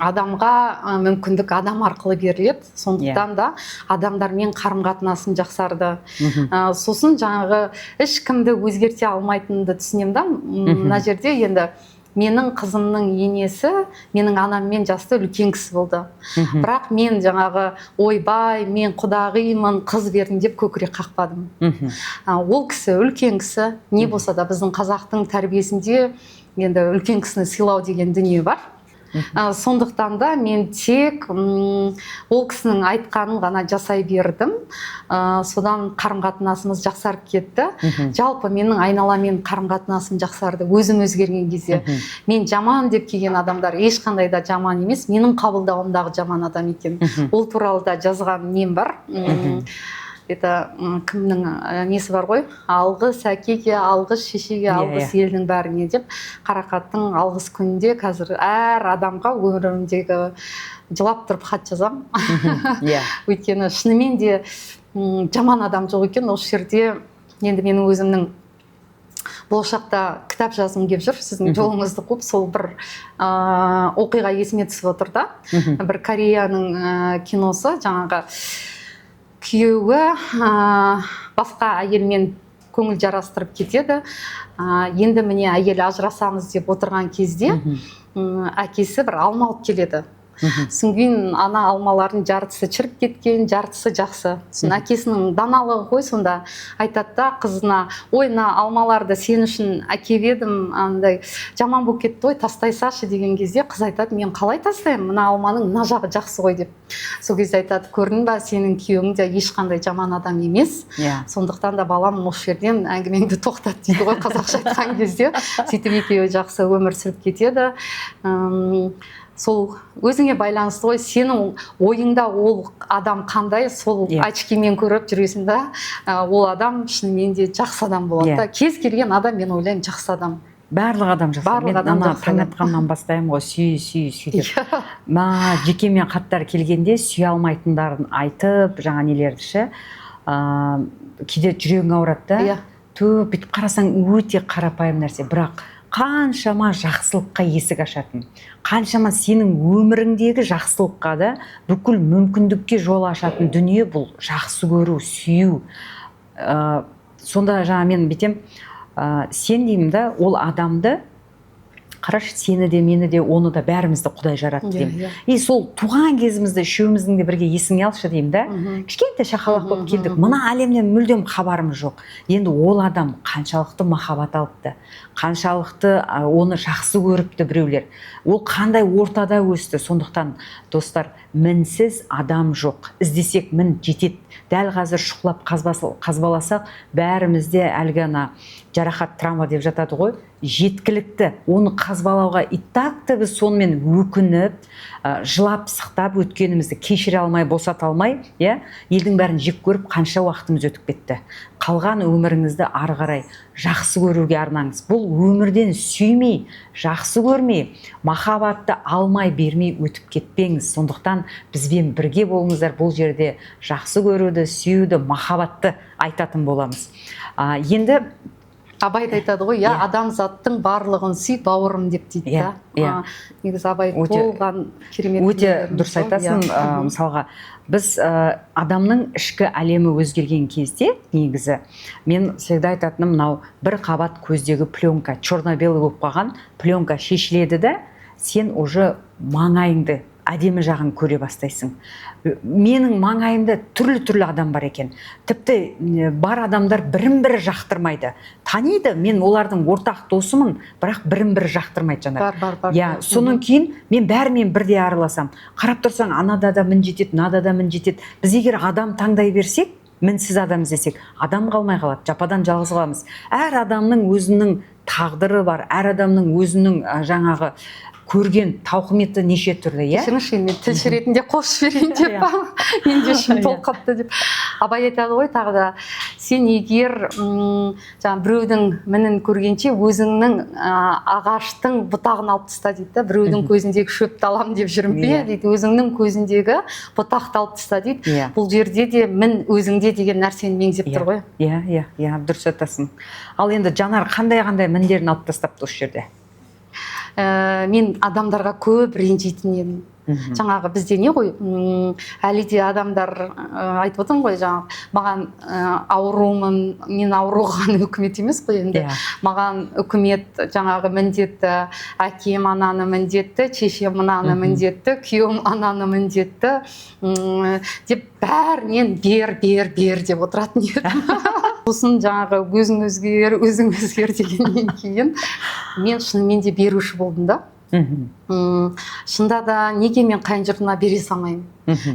S1: адамға мүмкіндік адам арқылы беріледі, сондықтан да адамдармен қарым-қатынасым жақсарды. Сосын жаңағы ешкімді өзгерте алмайтынды түсінем да. Мына жерде енді менің қызымның енесі менің анаммен жасты үлкен кісі болды. Бірақ мен жаңағы ойбай, мен құдағимын, қыз бердім деп көкірек қақпадым. Ол кісі үлкен кісі, не болса да біздің қазақтың тәрбиесінде енді үлкен кісіні сыйлау деген дүние бар. Сондықтан да мен тек ол кісінің айтқанын ғана жасай бердім. Содан қарым-қатынасымыз жақсарып кетті. Жалпы менің айналамен қарым-қатынасым жақсарды өзім өзгерген кезде. Мен жаман деп келген адамдар ешқандай да жаман емес, менің қабылдауымдағы жаман адам екен. Ол туралы да жазған нем бар. Это кімнің несі бар ғой, алғыс әкеге, алғыс шешеге, алғыс елдің бәріне деп. Қарақаттың алғыс күнінде қазір әр адамға өмірімдегі жылап тұрып хат жазам. Өйткені шынымен де жаман адам жоқ екен. Осы жерде енді менің өзімнің болашақта кітап жазғым келіп жүр. Сіздің жолыңызды қуып, сол бір оқиға есіме түсіп отыр да. Бір Кореяның киносы, жаңағы күйеуі басқа әйелмен көңіл жарастырып кетеді. Енді міне әйел ажырасамыз деп отырған кезде әкесі бір алма алып келеді. Содан ана алмалардың жартысы шіріп кеткен, жартысы жақсы. Сосын әкесінің даналығы ғой, сонда айтады да қызына, ой, мына алмаларды сен үшін әкеп едім, андай жаман болып кетті ғой, тастай салшы деген кезде қыз айтады, мен қалай тастаймын, мына алманың мына жағы жақсы ғой деп. Сол кезде айтады, көрдің ба, сенің күйеуің де ешқандай жаман адам емес. Сондықтан да балам, осы жерден әңгімеңді тоқтат дейді ғой, қазақша айтқан кезде. Сөйтіп екеуі жақсы өмір сүріп кетеді. Сол өзіңе байланысты ғой, сенің ойыңда ол адам қандай, сол очкимен көріп жүресің да, ол адам шынымен де жақсы адам болады. Кез келген адам, мен ойлаймын, жақсы адам.
S2: Барлық адам жақсы. Мен ана таң атқаннан бастаймын ғой, сүй деп. Жекемен хаттар келгенде сүйе алмайтындарын айтып, жаңа нелерді ше, кейде жүрегің ауырады да. Бүйтіп қарасаң өте қарапайым нәрсе, бірақ қаншама жақсылыққа есік ашатын, қаншама сенің өміріңдегі жақсылыққа да бүкіл мүмкіндікке жол ашатын дүние бұл жақсы көру, сүю. Сонда жаңа мен бетем, сен деймін да, ол адамды қарашы, сені де, мені де, оны да бәрімізді Құдай жаратты деймін. И сол туған кезімізді үшеуміздің де бірге есіңе алшы деймін да. Кішкентай шақалақ болып келдік. Мына әлемнен мүлдем хабарымыз жоқ. Енді ол адам қаншалықты махаббат алыпты, қаншалықты оны жақсы көріпті біреулер. Ол қандай ортада өсті. Сондықтан достар, мінсіз адам жоқ. Іздесек мін жетеді. Дәл қазір шұқылап қазбаласақ, бәрімізде әлгі жарақат, травма деп жатады ғой, жеткілікті. Оны қазбалауға иттақты біз сонымен өкініп, жылап, сықтап өткенімізді кешіре алмай, босата алмай, елдің бәрін жек көріп, қанша уақытымыз өтіп кетті. Қалған өміріңізді ары қарай жақсы көруге арнаңыз. Бұл өмірден сүймей, жақсы көрмей, махаббатты алмай, бермей өтіп кетпеңіз. Сондықтан бізбен бірге болыңыздар. Бұл жерде жақсы көруді, сүюді, махаббатты айтатын боламыз. Енді
S1: Абай айтады ғой, адамзаттың барлығын сүй, бауырым деп дейді да. Негізі Абай толған керемет.
S2: Өте дұрыс айтасың. Мысалға, біз адамның ішкі әлемі өзгерген кезде, негізі, мен всегда айтатыным, мынау бір қабат көздегі пленка, черно-белый болып қалған пленка шешіледі да, сен уже маңайыңды әдемі жағын көре бастайсың. Менің маңайымда түрлі адам бар екен. Тіпті бар адамдар бірін-бірі жақтырмайды. Таниды, мен олардың ортақ досымын, бірақ бірін-бірі жақтырмайды Жанар.
S1: Бар.
S2: Иә, сонан кейін мен бәрімен бірдей араласам. Қарап тұрсаң, анада да мін жетеді, мынада да мін жетеді. Біз егер адам таңдай берсек, мінсіз адам іздесек, адам қалмай қалады, жападан жалғыз қаламыз. Әр адамның өзінің тағдыры бар, әр адамның өзінің жаңағы көрген тауқыметі неше түрлі, иә?
S1: Кешіріңізші, мен тілші ретінде қосып берейін деп па? Ендеше толқапты деп. Абай айтады ғой тағы да, сен егер біреудің мінін көргенше өзіңнің ағаштың бұтағын алып таста дейді, біреудің көзіндегі шөпті алам деп жүрмей дейді, өзіңнің көзіндегі бұтақты алып таста дейді. Бұл жерде де мін өзіңде деген нәрсені меңзеп тұр ғой.
S2: Иә, дұрыс айтасың. Ал енді Жанар қандай міндерін алып тастапты осы жерде?
S1: Мен адамдарға көп ренжитін едім. Жаңағы бізде не ғой, әлі де адамдар айтып отырмын ғой, жаңағы маған аурумын, мен ауруған үкімет емес қой енді. Маған үкімет жаңағы міндетті, әкем ананы міндетті, шешем ананы міндетті, күйеуім ананы міндетті деп бәрінен бер деп отыратын едім. Сосын жаңағы өзің өзгер дегеннен кейін мен шынымен де беруші болдым да. Шында да неге мен қайын жұртыма бере салмаймын,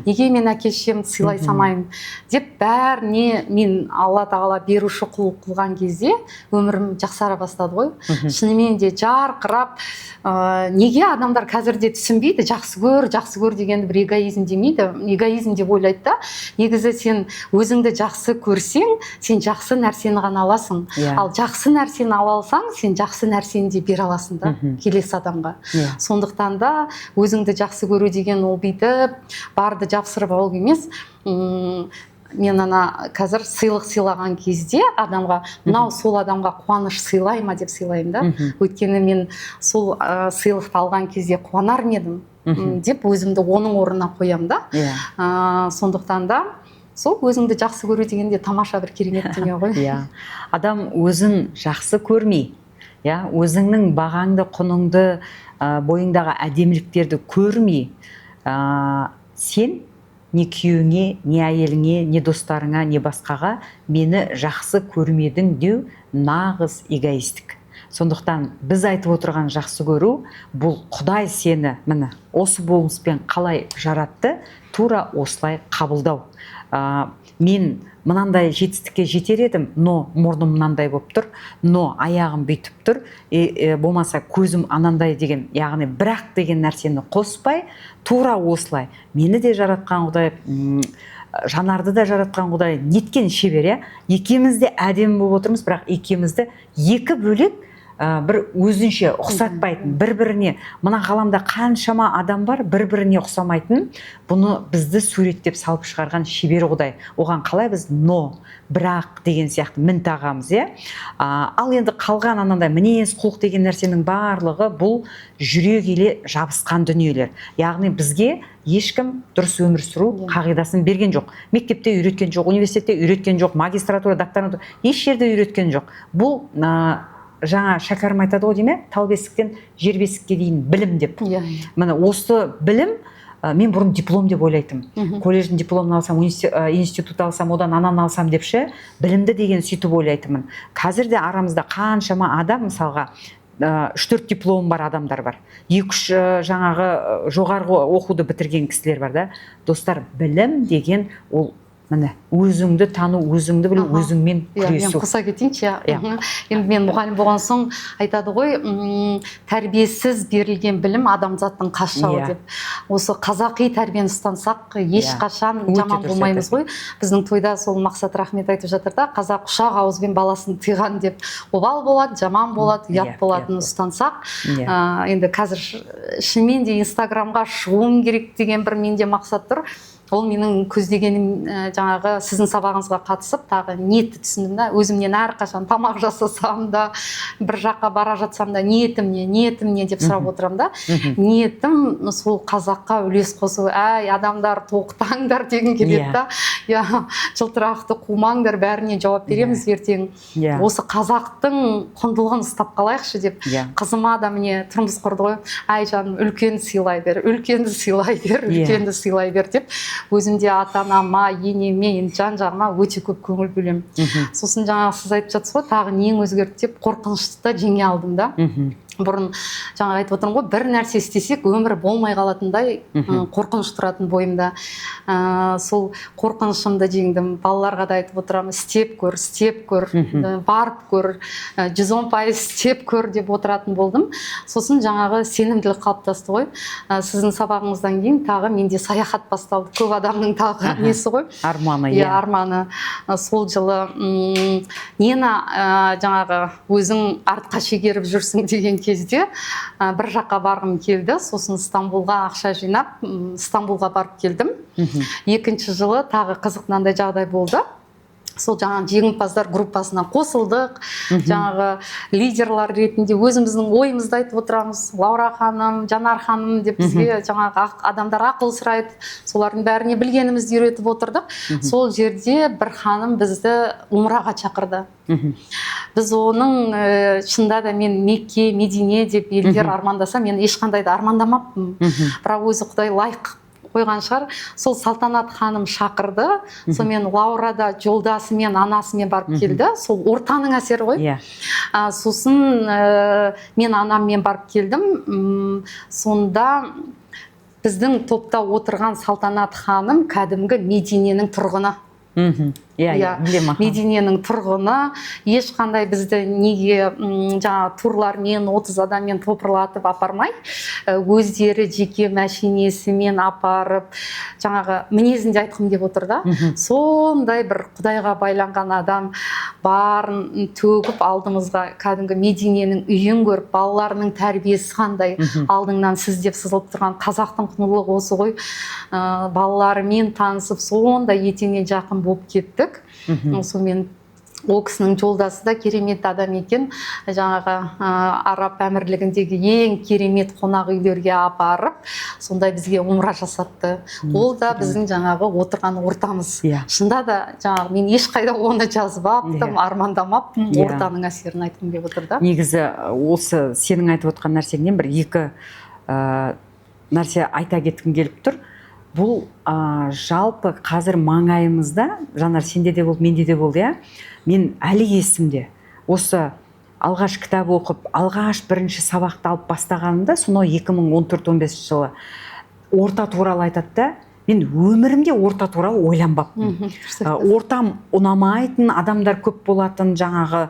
S1: неге мен әке-шешемді сыйлай салмаймын деп бәріне мен Алла тағала беруші құл қылған кезде өмірім жақсара бастады ғой. Шынымен де жарқырап, неге адамдар қазірде түсінбейді, жақсы көр дегенді бір эгоизм демейді, эгоизм деп ойлайды да. Негізі сен өзіңді жақсы көрсең, сен жақсы нәрсені ғана аласың. Ал жақсы нәрсені ала алсаң, сен жақсы нәрсені де бере аласың да келесі адамға. Сондықтан да өзіңді жақсы көру деген ол бүйтіп барды жапсырып алу емес. Мен қазір сыйлық сыйлаған кезде адамға, мынау сол адамға қуаныш сыйлай ма деп сыйлаймын да. Өйткені мен сол сыйлықты алған кезде қуанар едім деп өзімді оның орнына қоямын да. Сондықтан да сол өзіңді жақсы көру дегенде тамаша бір керемет дүние ғой.
S2: Адам өзін жақсы көрмей, өзіңнің бағаңды, құныңды, бойыңдағы әдеміліктерді көрмей, сен не күйеуіңе, не әйеліңе, не достарыңа, не басқаға мені жақсы көрмедің деу нағыз эгоистік. Сондықтан біз айтып отырған жақсы көру, бұл Құдай сені міне осы болмыспен қалай жаратты, тура осылай қабылдау. Мен мынандай жетістікке жетер едім, но мұрным мынандай болып тұр, но аяғым бүйтіп тұр, болмаса көзім анандай деген, яғни бірақ деген нәрсені қоспай, тура осылай. Мені де жаратқан Құдай, Жанарды да жаратқан Құдай неткен шебер, екеуміз де әдемі болып отырмыз, бірақ екеумізді екі бөлек бір өзінше ұқсатпайтын, бір-біріне, мына ғаламда қаншама адам бар, бір-біріне ұқсамайтын, бұны бізді суреттеп салып шығарған шебер Құдай. Оған қалай біз но, бірақ деген сияқты мін тағамыз, Ал енді қалған анандай мінез, құлық деген нәрсенің барлығы бұл жүре келе жабысқан дүниелер. Яғни бізге ешкім дұрыс өмір сүру қағидасын берген жоқ. Мектепте үйреткен жоқ, университетте үйреткен жоқ, магистратура, докторантура еш жерде үйреткен жоқ. Бұл жаңа Шәкәрім айтады ғой дейме, тал бесіктен жер бесікке дейін білім деп. Міне осы білім, мен бұрын диплом деп ойлайтым. Колледждің дипломын алсам, институт алсам, одан ананы алсам депші, білімді деген сөйтіп ойлайтымын. Қазір де арамызда қаншама адам, мысалға 3-4 диплом бар адамдар бар. 2-3 жаңағы жоғарғы оқуды бітірген кісілер бар да. Достар, білім деген ол міне өзіңді тану, өзіңді білу, өзіңмен күресу.
S1: Мен қоса кетейінші. Енді мен мұғалім болған соң айтады ғой, тәрбиесіз берілген білім адамзаттың қашауы деп. Осы қазақи тәрбиені ұстансақ, ешқашан жаман болмаймыз ғой. Біздің тойда сол Мақсат Рахмет айтып жатыр да, қазақ ұшақ ауызбен баласын тыйған деп. Обал болады, жаман болады, ұят болатынын ұстансақ. Енді қазір шынымен де Инстаграмға шығуым керек деген бір менде мақсат тұр. ол менің көздегенім жаңағы сіздің сабағыңызға қатысып тағы ниетті түсіндім да, өзімнен әрқашан тамақ жасасам да, бір жаққа бара жатсам да ниетім не деп сұрап отырамын да. Ниетім сол қазаққа үлес қосу, әй адамдар тоқтаңдар деген келеді да. Жылтырақты қумаңдар, бәріне жауап береміз ертең. Осы қазақтың құндылығын ұстап қалайықшы деп. Қызыма да міне тұрмыс құрды ғой, әй жаным үлкен сыйлай бер, үлкенді сыйлай бер деп, өзімде ата-анама, енеме, жан-жағыма өте көп көңіл бөлемін. Сосын жаңағы сіз айтып жатсыз ғой, тағы нең өзгерді деп, қорқынышты да жеңе алдым да. Бұрын жаңа айтып отырмын ғой, бір нәрсе істесек өмір болмай қалатындай қорқыныш тұратын бойымда. Сол қорқынышымды жеңдім. Балаларға да айтып отырамын, істеп көр, барып көр, 110% істеп көр деп отыратын болдым. Сосын жаңағы сенімділік қалыптасты ғой. Сіздің сабағыңыздан кейін тағы менде саяхат басталды. Көп адамның тағы несі ғой?
S2: Арманы.
S1: Арманы. Сол жылы нені жаңағы өзің артқа шегеріп жүрсің деген кезде бір жаққа барғым келді. Сосын Стамбулға ақша жинап, Стамбулға барып келдім. Екінші жылы тағы қызық мынандай жағдай болды. Сол жаңағы жеңімпаздар группасына қосылдық. Жаңағы лидерлар ретінде өзіміздің ойымызды айтып отырамыз. Лаура ханым, Жанар ханым деп бізге жаңағы адамдар ақыл сұрайды. Солардың бәріне білгенімізді үйретіп отырдық. Сол жерде бір ханым бізді умраға шақырды. Біз оның шында да мен Мекке, Медине деп елдер армандаса, мен ешқандай да армандамаппын. Бірақ өзі Құдай лайық қойған шығар. Сол Салтанат ханым шақырды. Сонымен Лаура да жолдасымен, анасымен барып келді. Сол ортаның әсері ғой. Сосын мен анаммен барып келдім. Сонда біздің топта отырған Салтанат ханым кәдімгі Мединенің тұрғыны. Мединенің тұрғыны, ешқандай бізді неге жаңа турлармен 30 адаммен топырлатып апармай, өздері жеке мәшинесімен апарып, жаңағы мінезінде айтқым деп отыр да. Сондай бір Құдайға байланған адам барын төгіп алдымызға, кәдімгі Мединенің үйін көріп, балаларының тәрбиесі қандай, алдыңнан сіз деп сызылып тұрған қазақтың құндылығы осы ғой. Балаларымен танысып, сонда етене жақын болып кеттік. Сонымен ол кісінің жолдасы да керемет адам екен. Жаңағы Араб әмірлігіндегі ең керемет қонақ үйлерге апарып, сондай бізге умра жасатты. Ол да біздің жаңағы отырған ортамыз. Шында да жаңағы мен ешқайда оны жазбаптым, армандамаппын, ортаның әсерін айтқым келіп отыр да.
S2: Негізі осы сенің айтып отқан нәрсеңнен бір екі нәрсе айта кеткім келіп тұр. Бұл жалпы қазір маңайымызда, Жанар сенде де болды, менде де болды, мен әлі есімде. Осы алғаш кітап оқып, алғаш бірінші сабақты алып бастағанымда, сонау 2014-15 жылы орта туралы айтады да, мен өмірімде орта туралы ойланбаппын. Ортам ұнамайтын, адамдар көп болатын, жаңағы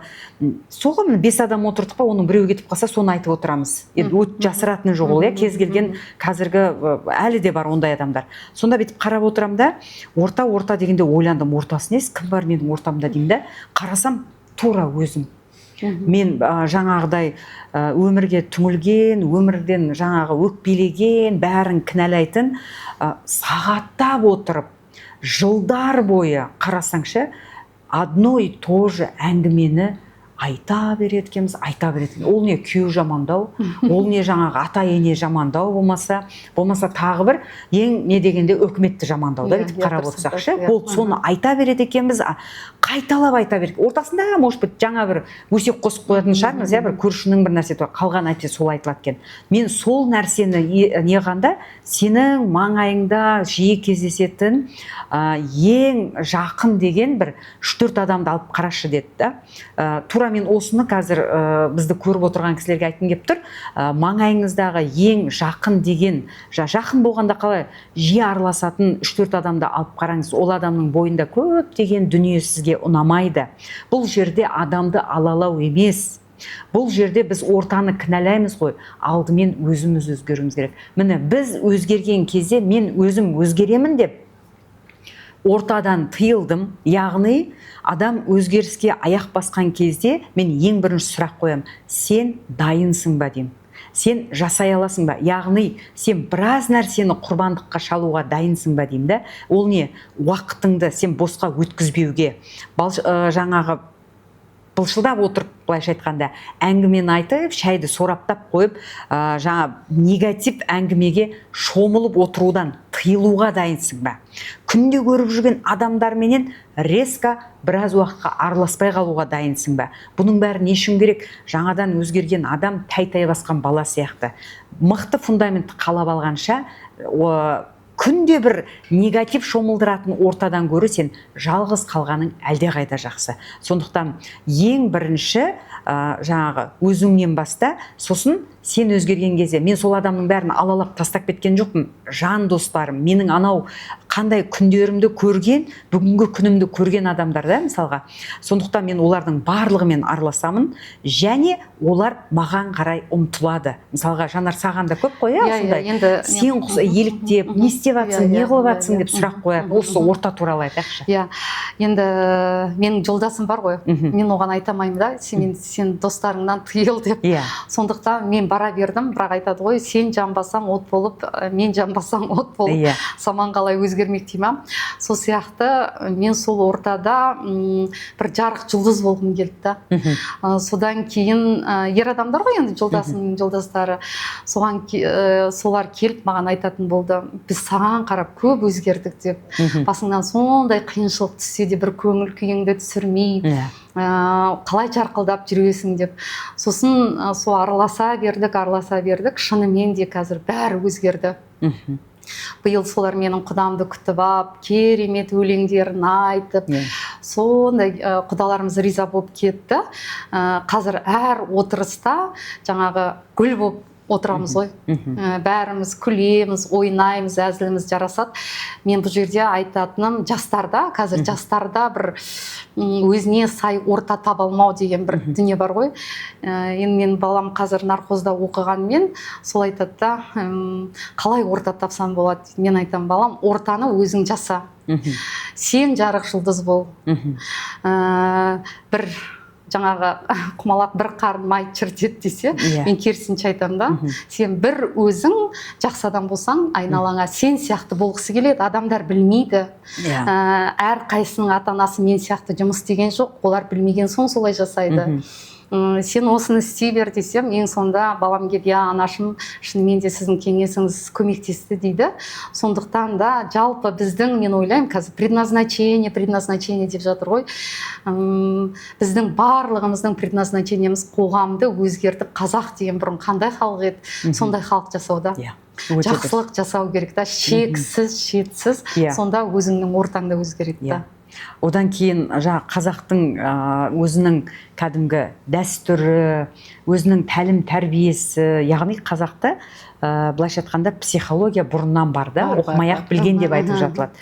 S2: соғы 5 адам отырдық па, оның біреу кетіп қалса, соны айтып отырамыз. Өт жасыратыны жоқ ол, кез келген қазіргі әлі де бар ондай адамдар. Сонда бетіп қарап отырам да, орта дегенде ойландым, ортасы несі, кім бар менің ортамда деймін да, қарасам тура өзім. Мен жаңағыдай өмірге түңілген, өмірден жаңағы өкпелеген, бәрін кінәлайтын, сағаттап отырып, жылдар бойы қарасаңшы, одно и то же әңгімені айта береді екенбіз. Ол не күйеу жамандау, ол не жаңағы ата-ене жамандау болмаса тағы бір ең не дегенде өкіметті жамандау да бүйтіп қарап отырсақшы. Ол соны айта береді екенбіз, қайталап айта береді. Ортасында, может быть, жаңа бір өсек қосып қоятын шығармыз, бір көршінің бір нәрсе қалған әйтсе сол айтылады екен. Мен сол нәрсені неғанда сенің маңайыңда жиі кездесетін ең жақын деген бір 3-4 адамды алып қарашы деді да. Тура мен осыны қазір бізді көріп отырған кісілерге айтқым келіп тұр. Маңайыңыздағы ең жақын деген, жақын болғанда қалай жиі араласатын 3-4 адамды алып қараңыз. Ол адамның бойында көп деген дүние сізге ұнамайды. Бұл жерде адамды алалау емес. Бұл жерде біз ортаны кінәлаймыз ғой, алдымен өзіміз өзгеруіміз керек. Міне біз өзгерген кезде мен өзім өзгеремін деп ортадан тыйылдым, яғни адам өзгеріске аяқ басқан кезде мен ең бірінші сұрақ қоям, сен дайынсың ба деймін. сен жасай аласың ба, яғни сен біраз нәрсені құрбандыққа шалуға дайынсың ба деймін да. Ол не, уақытыңды сен босқа өткізбеуге, жаңағы былшылдап отырып, былайша айтқанда, әңгімені айтып, шайды сораптап қойып, жаңа негатив әңгімеге шомылып отырудан тыйылуға дайынсың ба? Күнде көріп жүрген адамдарменен резко біраз уақытқа араласпай қалуға дайынсың ба? Бұның бәрі не үшін керек? Жаңадан өзгерген адам тай-тай басқан бала сияқты. Мықты фундаментті қалап алғанша, күнде бір негатив шомылдыратын ортадан гөрі сен жалғыз қалғаның әлде қайда жақсы. Сондықтан ең бірінші жаңағы өзіңнен баста, сосын сен өзгерген кезде, мен сол адамның бәрін алалап тастап кеткен жоқпын. Жан достарым, менің анау қандай күндерімді көрген, бүгінгі күнімді көрген адамдар да, мысалға. Сондықтан мен олардың барлығымен араласамын, және олар маған қарай ұмтылады. Мысалға, Жанар, саған да көп қой, сондай. Сен еліктеп, не істеп жатсың, не қылып жатсың деп сұрақ қояды. Осы орта туралы айтайықшы.
S1: Иә, енді менің жолдасым бар ғой. Мен оған айтамаймын да, сен достарыңнан тыйыл деп. Сондықтан мен бара бердім, бірақ айтады ғой, сен жанбасаң от болып, мен жанбасаң от болып, заман қалай өзгермек дей ма? Сол сияқты мен сол ортада бір жарық жұлдыз болғым келді да. Содан кейін ер адамдар ғой енді жолдасымның жолдастары, солар келіп маған айтатын болды, біз саған қарап көп өзгердік деп. Басыңнан сондай қиыншылық түссе де бір көңіл күйіңді түсірмей, қалай жарқылдап жүресің деп. Сосын сол араласа бердік, шынымен де қазір бәрі өзгерді. Биыл солар менің құдамды күтіп ап, керемет өлеңдерін айтып, сондай құдаларымыз риза болып кетті. Қазір әр отырыста жаңағы гүл болып отырамыз ғой. Бәріміз күлеміз, ойнаймыз, әзіліміз жарасады. Мен бұл жерде айтатыным жастарда, қазір жастарда бір өзіне сай орта таба алмау деген бір дүние бар ғой. Енді мен балам қазір нархозда оқығанмен сол айтады да, қалай орта тапсам болады? Мен айтам, балам, ортаны өзің жаса. Сен жарық жұлдыз бол. Бір жаңағы құмалақ бір қарын май шіртеді десе, мен керісінше айтамын да, сен бір өзің жақсы адам болсаң, айналаңа сен сияқты болғысы келеді, адамдар білмейді. Әр қайсының ата-анасы мен сияқты жұмыс істеген жоқ, олар білмеген соң солай жасайды. Сен осыны істей бер десем, ең сонда балам келіп, анашым, шынымен де сіздің кеңесіңіз көмектесті дейді. Сондықтан да жалпы біздің, мен ойлаймын, қазір предназначение деп жатыр ғой. Біздің барлығымыздың предназначениеміз қоғамды өзгертіп, қазақ деген бұрын қандай халық еді, сондай халық жасауда. Жақсылық жасау керек та, шексіз, шетсіз, сонда өзіңнің ортаңда өзгереді.
S2: Одан кейін қазақтың өзінің кәдімгі дәстүрі, өзінің тәлім тәрбиесі, яғни қазақта былайша айтқанда психология бұрыннан бар да, оқымай-ақ білген деп айтып жатылады.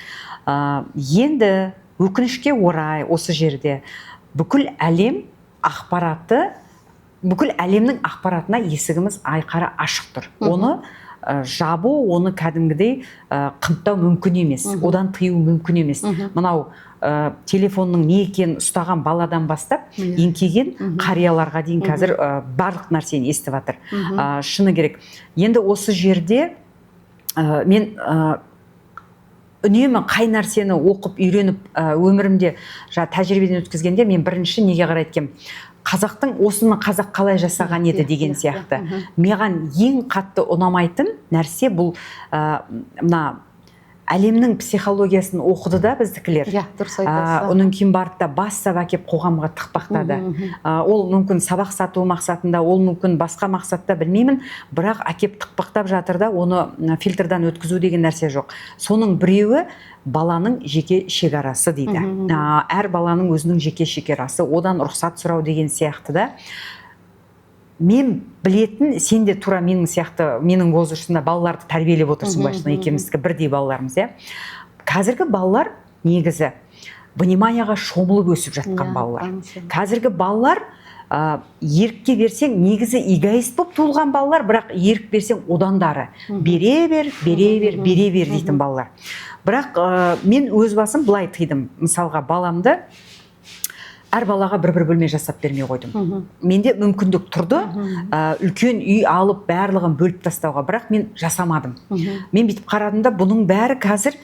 S2: Енді өкінішке орай осы жерде бүкіл әлемнің ақпаратына есігіміз айқара ашық тұр. Оны жабу, оны кәдімгідей қымтау мүмкін емес, одан тыю мүмкін емес. Мынау телефонның не екенін ұстаған баладан бастап, еңкейген қарияларға дейін қазір барлық нәрсені естіп жатыр. Шыны керек. Енді осы жерде мен үнемі қай нәрсені оқып, үйреніп, өмірімде тәжірибеден өткізгенде мен бірінші неге қарай еткем? Қазақтың осыны қазақ қалай жасаған еді деген сияқты. Маған ең қатты ұнамайтын нәрсе бұл мына әлемнің психологиясын оқыды да біздікілер.
S1: Дұрыс айтасыз.
S2: Оның кейін барып та бас сабақ әкеп қоғамға тықпақтады. Ол мүмкін сабақ сату мақсатында, ол мүмкін басқа мақсатта, білмеймін, бірақ әкеп тықпақтап жатыр да, оны фильтрдан өткізу деген нәрсе жоқ. Соның біреуі баланың жеке шекарасы дейді. Әр баланың өзінің жеке шекарасы, одан рұқсат сұрау деген сияқты да. Мен білетін, сен де тура менің сияқты, менің возрастымда балаларды тәрбиелеп отырсың ба, екеуміздікі бірдей балаларымыз, Қазіргі балалар негізі вниманияға шомылып өсіп жатқан балалар. Қазіргі балалар ерікке берсең, негізі эгоист болып туылған балалар, бірақ ерік берсең одан дары. Бере бер дейтін балалар. Бірақ мен өз басым былай тыйдым. Мысалға, баламды әр балаға бір бөлме жасап бермей қойдым. Менде мүмкіндік тұрды, үлкен үй алып барлығын бөліп тастауға, бірақ мен жасамадым. Мен бүйтіп қарадымда, бұның бәрі қазір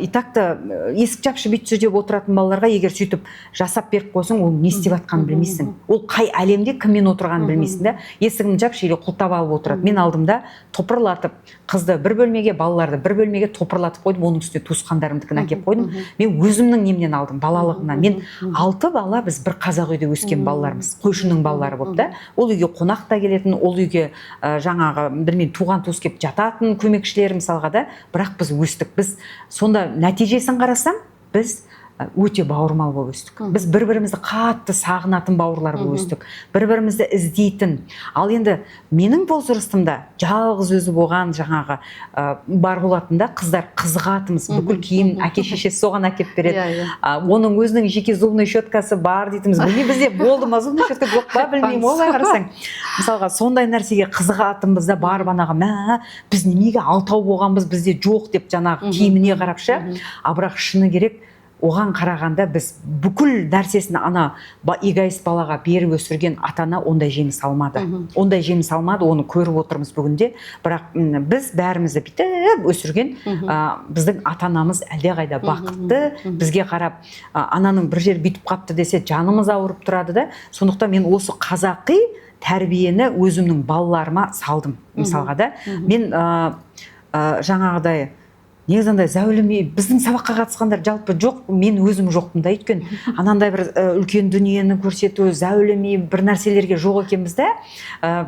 S2: и так-то есік жапшы бүйтші деп отыратын балаларға егер сөйтіп жасап беріп қойсаң, ол не істеп жатқанын білмейсің. Ол қай әлемде кіммен отырғанын білмейсің да. Есігін жапшы или құлтап алып отырады. Мен алдымда топырлатып, қызды бір бөлмеге, балаларды бір бөлмеге топырлатып қойдым, оның үстіне туысқандарымдікін әкеп қойдым. Мен өзімнің немнен алдым, балалығымнан. Мен 6 бала, біз бір қазақ үйде өскен балалармыз, қойшының балалары болып та. Ол үйге қонақ та келетін, ол үйге жаңағы білмеймін туған туыс келіп жататын көмекшілер мысалға да, бірақ біз өстік. Біз сонда нәтижесін қарасам, біз өте бауырмал болып өстік. Біз бір-бірімізді қатты сағынатын бауырлар болып өстік. Бір-бірімізді іздейтін. Ал енді менің возрастымда жалғыз өзі болған жаңағы бар болатында қыздар қызығатымыз. Бүкіл киім әке-шешесі соған әкеп береді. Оның өзінің жеке зубный щеткасы бар дейтіміз. Міне бізде болды ма зубный щетка жоқ па білмеймін, олай қарасаң. Мысалға сондай нәрсеге қызығатынбыз да бар банаға. Мә, біз немеге 6 болғанбыз, бізде жоқ деп жаңағы киіміне қарапшы. А бірақ шыны керек, оған қарағанда біз бүкіл нәрсесін ана эгоист балаға беріп өсірген ата-ана ондай жеміс алмады. Ондай жеміс алмады, оны көріп отырмыз бүгінде. Бірақ біз бәрімізді бүйтіп өсірген біздің ата-анамыз әлдеқайда бақытты, бізге қарап ананың бір жер бүйтіп қапты десе жанымыз ауырып тұрады да. Сондықтан мен осы қазақи тәрбиені өзімнің балаларыма салдым. Мысалға да мен жаңағыдай негізінде зәулім біздің сабаққа қатысқандар жалпы жоқ, мен өзім жоқпын да, өйткені анандай бір үлкен дүниені көрсету, зәулім бір нәрселерге жоқ екенбіз да.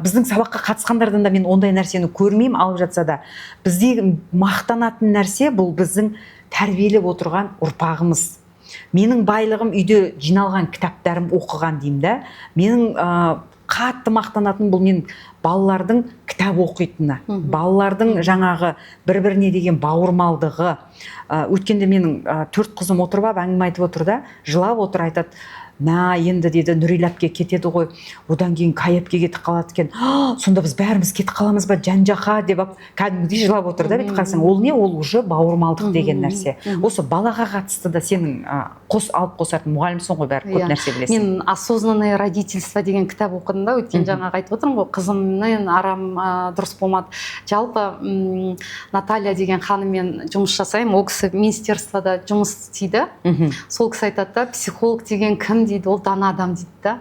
S2: Біздің сабаққа қатысқандардан да мен ондай нәрсені көрмеймін, алып жатса да. Біздегі мақтанатын нәрсе бұл біздің тәрбиелеп отырған ұрпағымыз. Менің байлығым үйде жиналған кітаптарым оқыған деймін да. Менің қатты мақтанатын бұл мен балалардың кітап оқитыны, балалардың жаңағы бір-біріне деген бауырмалдығы. Өткенде менің 4 қызым отырып әңгіме айтып отыр да, жылап отыр, айтады: "Мә, енді деді Нұрила әпке кетеді ғой, одан кейін Кай әпке кетіп қалады екен. Сонда біз бәріміз кетіп қаламыз ба жан-жаққа?" деп кәдімгідей жылап отыр да. Бүйтіп қарасаң, ол не? Ол уже бауырмалдық деген нәрсе. Осы балаға қатысты да сенің алып қосатын мұғалімсің ғой, бәрі көп нәрсе білесің.
S1: Мен "Осознанное родительство" деген кітап оқыдым да, өткен жаңағы айтып отырмын ғой, қызыммен арам дұрыс болмады. Жалпы Наталья деген ханыммен жұмыс жасаймын, ол кісі министерствода жұмыс істейді. Сол кісі айтады да, психолог деген кім дейді, ол дана адам дейді да.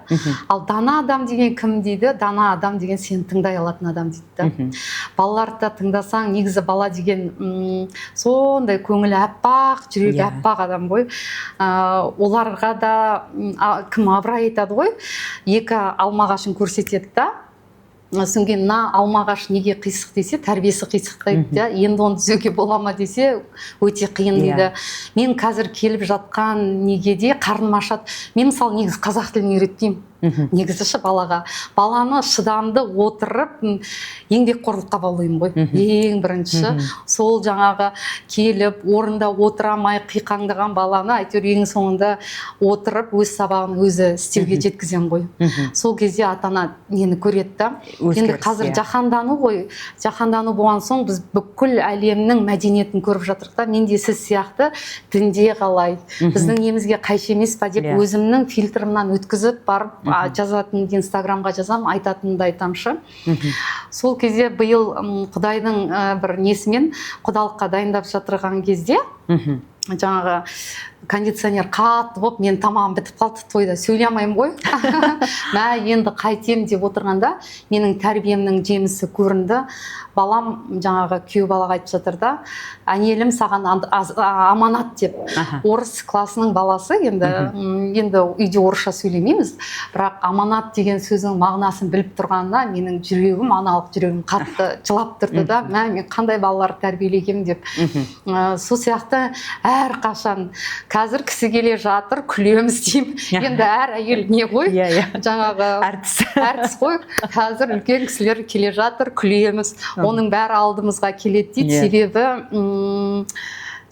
S1: Ал дана адам деген кім дейді? Дана адам деген сені тыңдай алатын адам дейді да. Балаларды тыңдасаң, негізі бала деген сондай көңілі аппақ, жүрегі аппақ адам ғой. Оларға да кім Абырай айтады ғой, 2 алма ағашын көрсетеді да. Содан кейін алма ағаш неге қисық десе, тәрбиесі қисық дейді. Енді оны түзеуге бола ма десе, өте қиын дейді. Мен қазір келіп жатқан негеде қарным ашады. Мен мысалы негізі қазақ тілін үйретпеймін. Негізі балаға. Баланы шыдамды отырып еңбекқорлыққа баулаймын ғой. Ең бірінші. Сол жаңағы келіп, орында отырамай қиқаңдаған баланы әйтеуір ең соңында отырып, өз сабағын өзі істеуге жеткізем ғой. Сол кезде ата-ана нені көреді да. Енді қазір жаһандану ғой. Жаһандану болған соң біз бүкіл әлемнің мәдениетін көріп жатырмыз да. Мен де сіз сияқты дінде қалай, біздің немізге қайшы емес па деп өзімнің фильтрімнан өткізіп барып жазатын, инстаграмға жазам, айтатынды айтамшы. Сол кезде биыл Құдайдың бір несімен құдалыққа дайындап жатырған кезде жаңағы кондиционер қатты болып, мен тамағым бітіп қалды, тойда сөйлей алмаймын ғой. Мә, енді қайтем деп отырғанда, менің тәрбиемнің жемісі көрінді. Балам жаңағы күйеу балаға айтып жатыр да, "Әнелім саған аманат" деп. Орыс классының баласы, енді үйде орысша сөйлемейміз, бірақ аманат деген сөздің мағынасын біліп тұрғанда, менің жүрегім, аналық жүрегім қатты жылап тұрды да, "Мә, мен қандай балаларды тәрбиелегем" деп. Сол сияқты әр қашан қазір кісі келе жатыр, күлеміз деймін. Енді әр әйел не ғой? Жаңағы әртіс қой. Қазір үлкен кісілер келе жатыр, күлеміз. Оның бәрі алдымызға келеді дейді. Себебі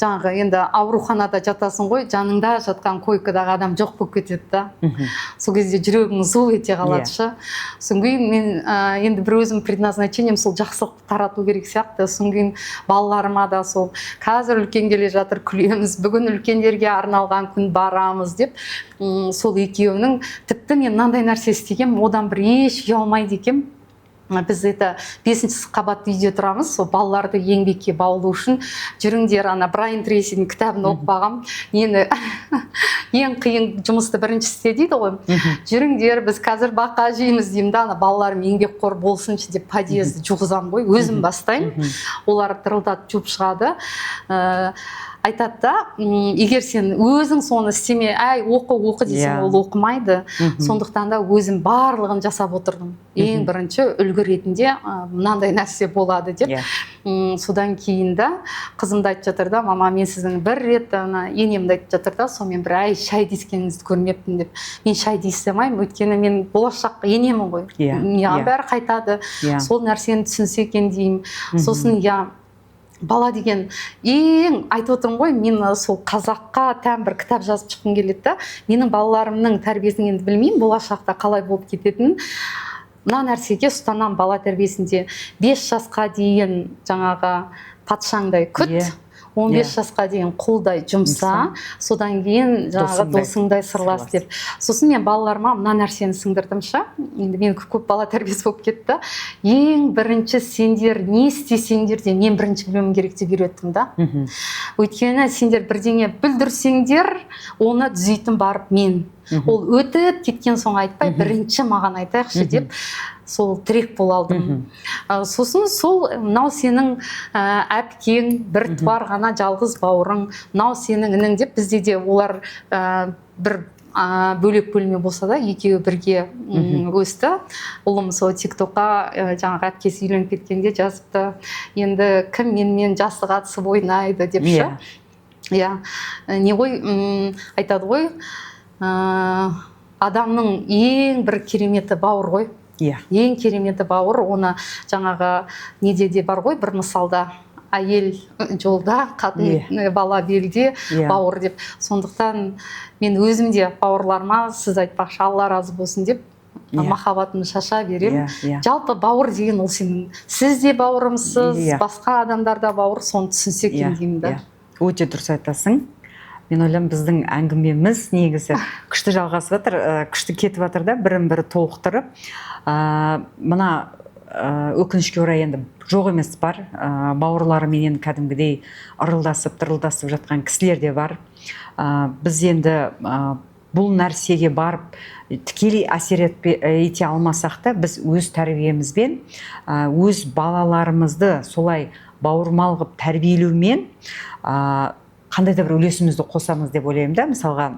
S1: жаңағы енді ауруханада жатасың ғой, жаныңда жатқан койкадағы адам жоқ болып кетеді да. Сол кезде жүрегің зу ете қалады шы. Содан кейін мен енді бір өзім предназначением сол жақсылық тарату керек сияқты. Содан кейін балаларыма да сол қазір үлкен келе жатыр, күлеміз, бүгін үлкендерге арналған күн, барамыз деп, сол екеуінің тіпті мен мынандай нәрсе істегем, одан бір еш ұялмайды екем. Біз это 5-ші қабатты үйде тұрамыз, сол балаларды еңбекке баулу үшін жүріңдер, ана Брайан Трейсидің кітабын оқып бағам. Енді ең қиын жұмысты бірінші істе дейді ғой. Жүріңдер, біз қазір бақа жейміз деймін да, ана балаларым еңбекқор болсыншы деп подъезді жуғызам ғой, өзім бастаймын. Олар дырылдатып жуып шығады. Айтады да, егер сен өзің соны істеме, әй оқы десең, ол оқымайды. Сондықтан да өзім барлығын жасап отырдым. Ең бірінші үлгі ретінде мынандай нәрсе болады деп. Содан кейін да қызымды айтып жатыр да, мама, мен сіздің бір рет енемді айтып жатыр да, сонымен бір ай шай дескеніңізді көрмеппін деп. Мен шай дейстемаймын, өйткені мен болашақ енемін ғой. Маған бәрі қайтады. Сол нәрсені түсінсе екен деймін. Сосын бала деген ең айтып отырмын ғой, мен сол қазаққа тән бір кітап жазып шыққым келеді да. Менің балаларымның тәрбиесін енді білмеймін, болашақта қалай болып кететінін. Мына нәрсеге ұстанам, бала тәрбиесінде 5 жасқа дейін жаңағы патшаңдай күт, 15 жасқа дейін құлдай жұмса, содан кейін жаңағы досыңдай сырлас деп. Сосын мен балаларыма мына нәрсені сіңдірдім ша. Енді мен көп бала тәрбиесі болып кетті. Ең бірінші сендер не істесеңдер де мен бірінші білуім керек деп үйреттім да. Өйткені сендер бірдеңе бүлдірсеңдер, оны түзейтін барып мен. Ол өтіп кеткен соң айтпай, бірінші маған айтайықшы деп сол тірек бол алдым. Сосын сол мынау сенің әпкең, бір туар ғана жалғыз бауырың, мынау сенің інің деп, бізде де олар бір бөлек бөлме болса да, екеуі бірге өсті. Ұлым сол тиктокқа жаңағы әпкесі үйленіп кеткенде жазыпты, енді кім менімен жасы қатысып ойнайды деп ше. Не ғой, айтады ғой, адамның ең бір кереметі бауыр ғой. Ең кереметі бауыр, оны жаңағы неде де бар ғой, бір мысалда, әйел жолда, қатын бала белде, бауыр деп. Сондықтан мен өзімде бауырларыма сіз айтпақшы, Алла разы болсын деп, махаббатымды шаша берем. Жалпы бауыр деген ол сенің, сіз де бауырымсыз, басқа адамдар да бауыр, соны түсінсек деймін да.
S2: Өте дұрыс айтасың. Мен ойлаймын, біздің әңгімеміз негізі күшті жалғасып жатыр, күшті кетіп жатыр да, бірін-бірі толықтырып. Мына өкінішке орай енді жоқ емес бар, бауырларымен кәдімгідей ырылдасып, тырылдасып жатқан кісілер де бар. Біз енді бұл нәрсеге барып тікелей әсер ете алмасақ та, біз өз тәрбиемізбен, өз балаларымызды солай бауырмал қылып тәрбиелеумен қандай да бір үлесімізді қосамыз деп ойлаймын да. Мысалға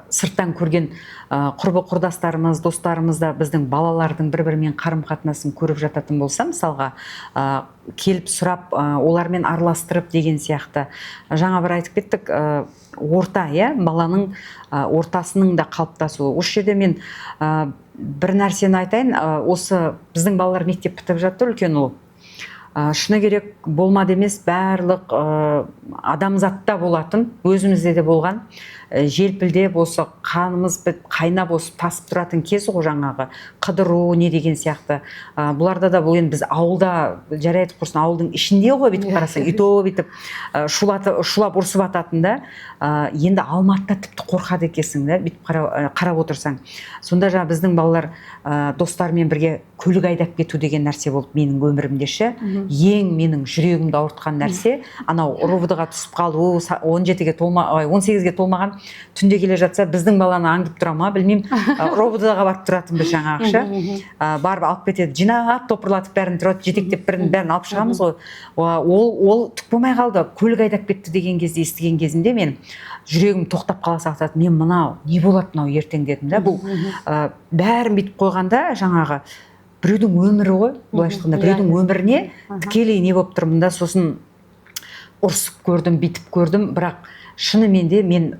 S2: сырттан көрген құрбы құрдастарымыз, достарымыз да біздің балалардың бір-бірімен қарым-қатынасын көріп жататын болса, мысалға келіп сұрап, олармен араластырып деген сияқты. Жаңа бір айтып кеттік, орта, баланың ортасының да қалыптасуы. Осы жерде мен бір нәрсені айтайын, осы біздің балалар мектеп бітіп жатты, үлкен ұл. Шыны керек, болмады емес, барлық адамзатта болатын, өзімізде де болған, желпілдеп осы қанымыз қайнап осы тасып тұратын кез ғой, жаңағы қыдыру не деген сияқты. Бұларда да бұл енді біз ауылда, жарайды құрсын, ауылдың ішінде ғой, бүйтіп қарасаң, бүйтіп шулап ұрсып ататын да. Енді Алматыда тіпті қорқады екенсің да, бүйтіп қарап отырсаң. Сонда жаңа біздің балалар достарымен бірге көлік айдап кету деген нәрсе болды менің өмірімде ше. Ең менің жүрегімді ауыртқан нәрсе, анау РОВД-ға түсіп қалу, 18-ге толмаған түнде келе жатса, біздің баланы аңдып тұра ма, білмеймін, РОВД-ға барып тұратынбыз жаңағыша. Барып алып кетеді, жинап, топырлатып бәрін тұрады, жетектеп бәрін алып шығамыз ғой. Ол түк болмай қалды, көлік айдап кетті деген кезде, естіген кезімде мен жүрегім тоқтап қала сақтады. Мен мынау, не болады мынау ертең дедім да. Бұл бәрін бүйтіп қойғанда жаңағы біреудің өмірі ғой, былайша айтқанда біреудің өміріне тікелей не болып тұрмын да. Сосын ұрсып көрдім, бүйтіп көрдім, бірақ шынымен де мен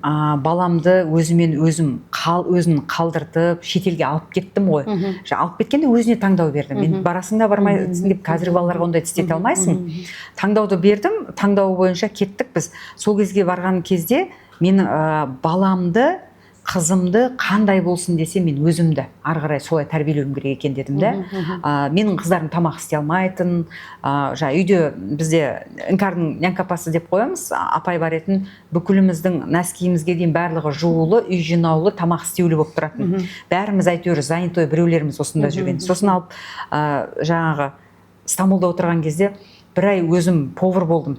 S2: баламды өзім қалдыртып шетелге алып кеттім ғой. Алып кеткенде өзіне таңдау бердім. Мен барасың да бармайсың деп қазіргі балаларға ондай істете алмайсың. Таңдауды бердім, таңдау бойынша кеттік біз. Сол кезге барған кезде мен баламды, қызымды қандай болсын десе мен өзімді ары қарай солай тәрбиелеуім керек екен дедім да. Менің қыздарым тамақ істей алмайтын, үйде бізде іңкәрдің нянкапасы деп қоямыз, апай бар етін, бүкіліміздің нәскиімізге дейін барлығы жуулы, үй жинаулы, тамақ істеулі болып тұратын. Бәріміз әйтеуір занятой біреулеріміз осында жүрген. Сосын алып жаңағы Стамбулда отырған кезде бір ай өзім повар болдым.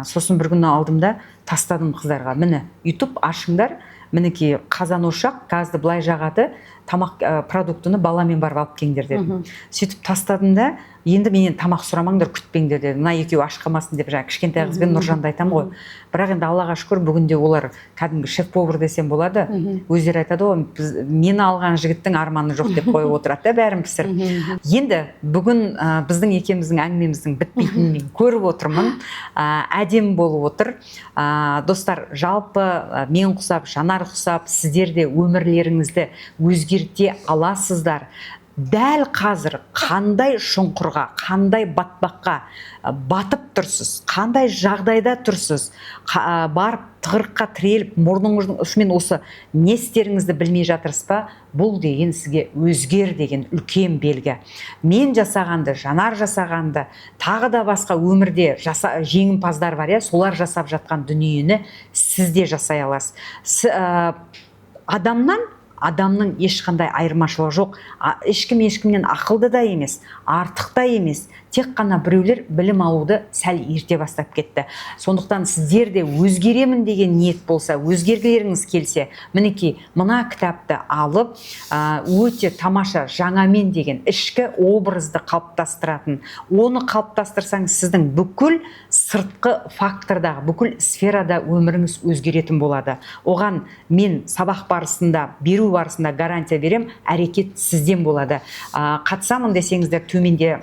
S2: Сосын бір күні алдым да тастадым қыздарға. Міне, YouTube ашыңдар, мінекей қазан ошақ, газды былай жағады, тамақ продуктыны баламен барып алып келіңдер дедім. Сөйтіп тастадым да, енді менен тамақ сұрамаңдар, күтпеңдер дедім. Мына екеуі аш қалмасын деп, кішкентай қызбен Нұржанды айтамын ғой. Бірақ енді Аллаға шүкір, бүгінде олар кәдімгі шеф-повар десем болады. Өздері айтады ғой, мені алған жігіттің арманы жоқ деп қойып отырады да, бәрін пісіріп. Енді бүгін біздің екеуміздің әңгімеміздің бітпейтінін мен көріп отырмын. Әдемі болып отыр. Достар, жалпы мен құсап, Жанар құсап, сіздер де өмірлеріңізді өзгерте аласыздар. Дәл қазір қандай шұңқырға, қандай батпаққа батып тұрсыз, қандай жағдайда тұрсыз, барып тығырыққа тіреліп, мұрныңыздың ұшымен осы не істеріңізді білмей жатырсыз ба, бұл деген сізге өзгер деген үлкен белгі. Мен жасағанды, Жанар жасағанды, тағы да басқа өмірде жеңімпаздар бар, солар жасап жатқан дүниені сіз де жасай аласыз. Адамның ешқандай айырмашылығы жоқ. Ешкімнен ақылды да емес, артық та емес. Тек қана біреулер білім алуды сәл ерте бастап кетті. Сондықтан сіздер де өзгеремін деген ниет болса, өзгергілеріңіз келсе, мінекей мына кітапты алып, өте тамаша жаңамен деген ішкі образды қалыптастыратын. Оны қалыптастырсаңыз, сіздің бүкіл сыртқы фактордағы, бүкіл сферада өміріңіз өзгеретін болады. Оған мен сабақ барысында, беру барысында гарантия берем, әрекет сізден болады. Қатысамын десеңіздер, төменде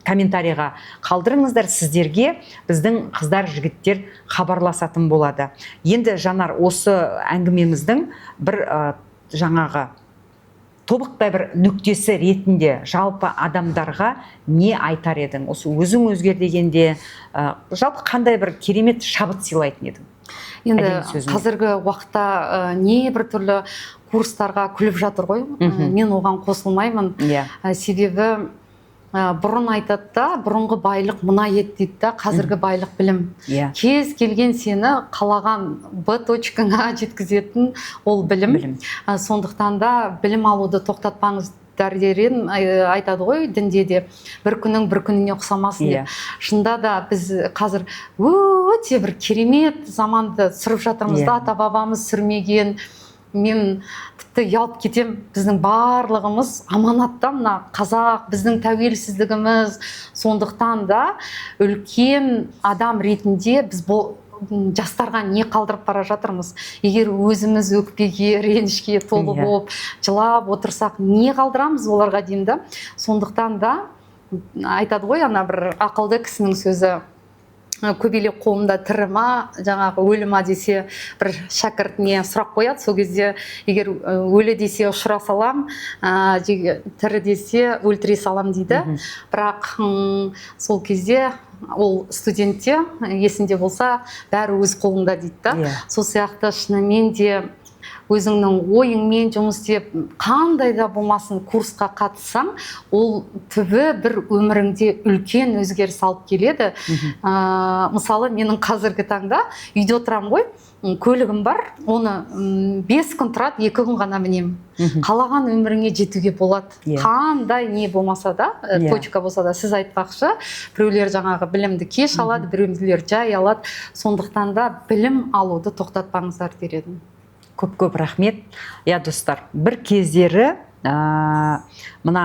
S2: комментарийға қалдырыңыздар, сіздерге біздің қыздар, жігіттер хабарласатын болады. Енді Жанар, осы әңгімеміздің бір жаңағы тобықтай бір нүктесі ретінде жалпы адамдарға не айтар едің? Осы өзің өзгер дегенде жалпы қандай бір керемет шабыт сыйлайтын едің?
S1: Енді қазіргі уақытта не бір түрлі курстарға күліп жатыр ғой. Мен оған қосылмаймын. Себебі бұрын айтады да, бұрынғы байлық мына ет дейді да, қазіргі байлық білім. Кез келген сені қалаған Б точкаңа жеткізетін ол білім. Сондықтан да білім алуды тоқтатпаңыз дәрдерін айтады ғой дінде де, бір күнің бір күніне ұқсамасын деп. Шында да біз қазір өте бір керемет заманды сүріп жатырмыз да, ата-бабамыз сүрмеген. Мен тіпті ұялып кетем, біздің барлығымыз аманатта, мына қазақ, біздің тәуелсіздігіміз. Сондықтан да үлкен адам ретінде біз жастарға не қалдырып бара жатырмыз? Егер өзіміз өкпеге, ренішке толы болып, жылап отырсақ, не қалдырамыз оларға деймін да? Сондықтан да айтады ғой, ана бір ақылды кісінің сөзі, көбелек қолымда тірі ма, жаңағы өлі ма десе, бір шәкіртіне сұрақ қояды. Сол кезде егер өлі десе ұшыра салам, тірі десе өлтіре салам дейді. Бірақ сол кезде ол студентте есінде болса, бәрі өз қолыңда дейді да. Сол сияқты шынымен де өзіңнің ойыңмен жұмыс істеп, қандай да болмасын курсқа қатыссаң, ол түбі бір өміріңде үлкен өзгеріс алып келеді. Мысалы, менің қазіргі таңда үйде отырамын ғой, көлігім бар, оны 5 күн тұрады, 2 күн ғана мінемін. Қалаған өміріңе жетуге болады. Қандай не болмаса да, точка болса да, сіз айтпақшы, біреулер жаңағы білімді кеш алады, біреулер жай алады. Сондықтан да білім алуды тоқтатпаңыздар дер едім.
S2: Көп рахмет. Достар, бір кездері мына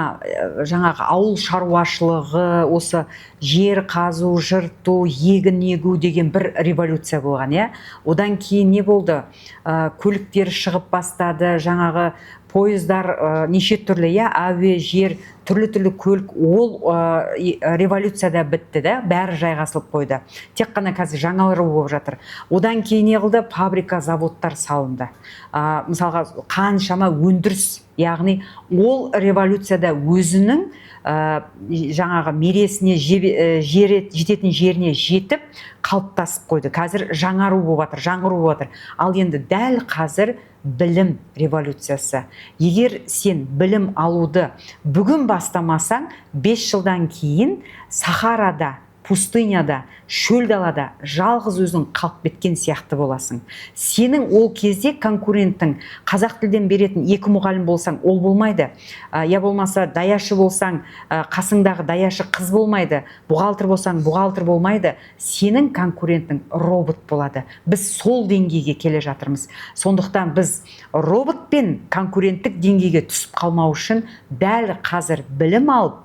S2: жаңағы ауыл шаруашылығы, осы жер қазу, жырту, егін егу деген бір революция болған. Одан кейін не болды? Көліктер шығып бастады, жаңағы пойыздар неше түрлі, иә, әуе, жер, түрлі көлік, ол революцияда бітті да, бәрі жайғасылып қойды. Тек қана қазір жаңалары болып жатыр. Одан кейін не қылды? Фабрика, заводтар салынды. Мысалға қаншама өндіріс, яғни ол революцияда өзінің жаңағы мересіне жететін жеріне жетіп қалыптасып қойды. Қазір жаңару болып жатыр, жаңғыру болып жатыр. Ал енді дәл қазір білім революциясы. Егер сен білім алуды бүгін бастамасаң, 5 жылдан кейін Сахарада, пустыняда, шөл далада жалғыз өзің қалып кеткен сияқты боласың. Сенің ол кезде конкуренттің, қазақ тілден беретін 2 мұғалім болсаң, ол болмайды. Я болмаса даяшы болсаң, қасыңдағы даяшы қыз болмайды. Бухгалтер болсаң, бухгалтер болмайды. Сенің конкуренттің робот болады. Біз сол деңгейге келе жатырмыз. Сондықтан біз роботпен конкуренттік деңгейге түсіп қалмау үшін дәл қазір білім алып,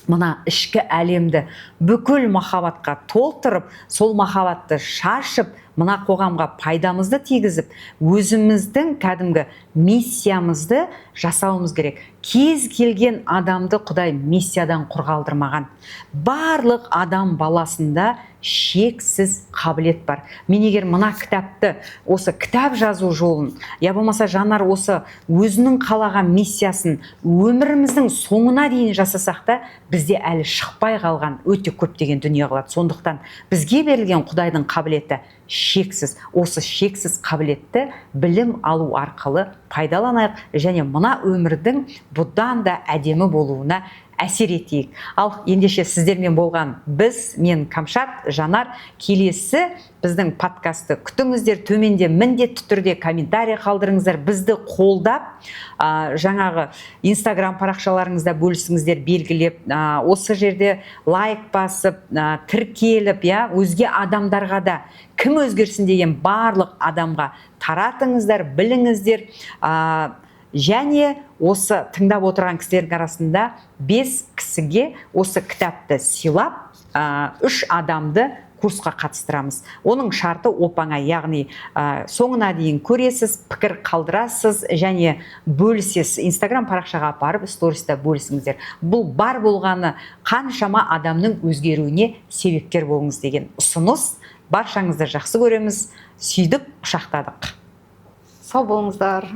S2: мына ішкі әлемді бүкіл махаббатқа толтырып, сол махаббатты шашып, мына қоғамға пайдамызды тигізіп, өзіміздің кәдімгі миссиямызды жасауымыз керек. Кез келген адамды Құдай миссиядан құр қалдырмаған. Барлық адам баласында шексіз қабілет бар. Мен егер мына кітапты, осы кітап жазу жолын, я болмаса Жанар осы өзінің қалаған миссиясын өміріміздің соңына дейін жасасақ та, бізде әлі шықпай қалған өте көптеген дүние қалады. Сондықтан бізге берілген Құдайдың қабілеті шексіз. Осы шексіз қабілетті білім алу арқылы пайдаланайық және мына өмірдің бұдан да әдемі болуына әсер етейік. Ал ендеше сіздермен болған мен Камшат, Жанар, келесі біздің подкасты күтіңіздер. Төменде міндетті түрде комментарий қалдырыңыздар, бізді қолдап, жаңағы Instagram парақшаларыңызда бөлісіңіздер, белгілеп, осы жерде лайк басып, тіркеліп, өзге адамдарға да кім өзгерсін деген барлық адамға таратыңыздар, біліңіздер. Және осы тыңдап отырған кісілердің арасында 5 кісіге осы кітапты сыйлап, 3 адамды курсқа қатыстырамыз. Оның шарты оп-оңай, яғни соңына дейін көресіз, пікір қалдырасыз және бөлісесіз. Instagram парақшаға апарып, сториста бөлісіңіздер. Бұл бар болғаны қаншама адамның өзгеруіне себепкер болыңыз деген ұсыныс. Баршаңызды жақсы көреміз, сүйдік, құшақтадық.
S1: Сау болыңыздар.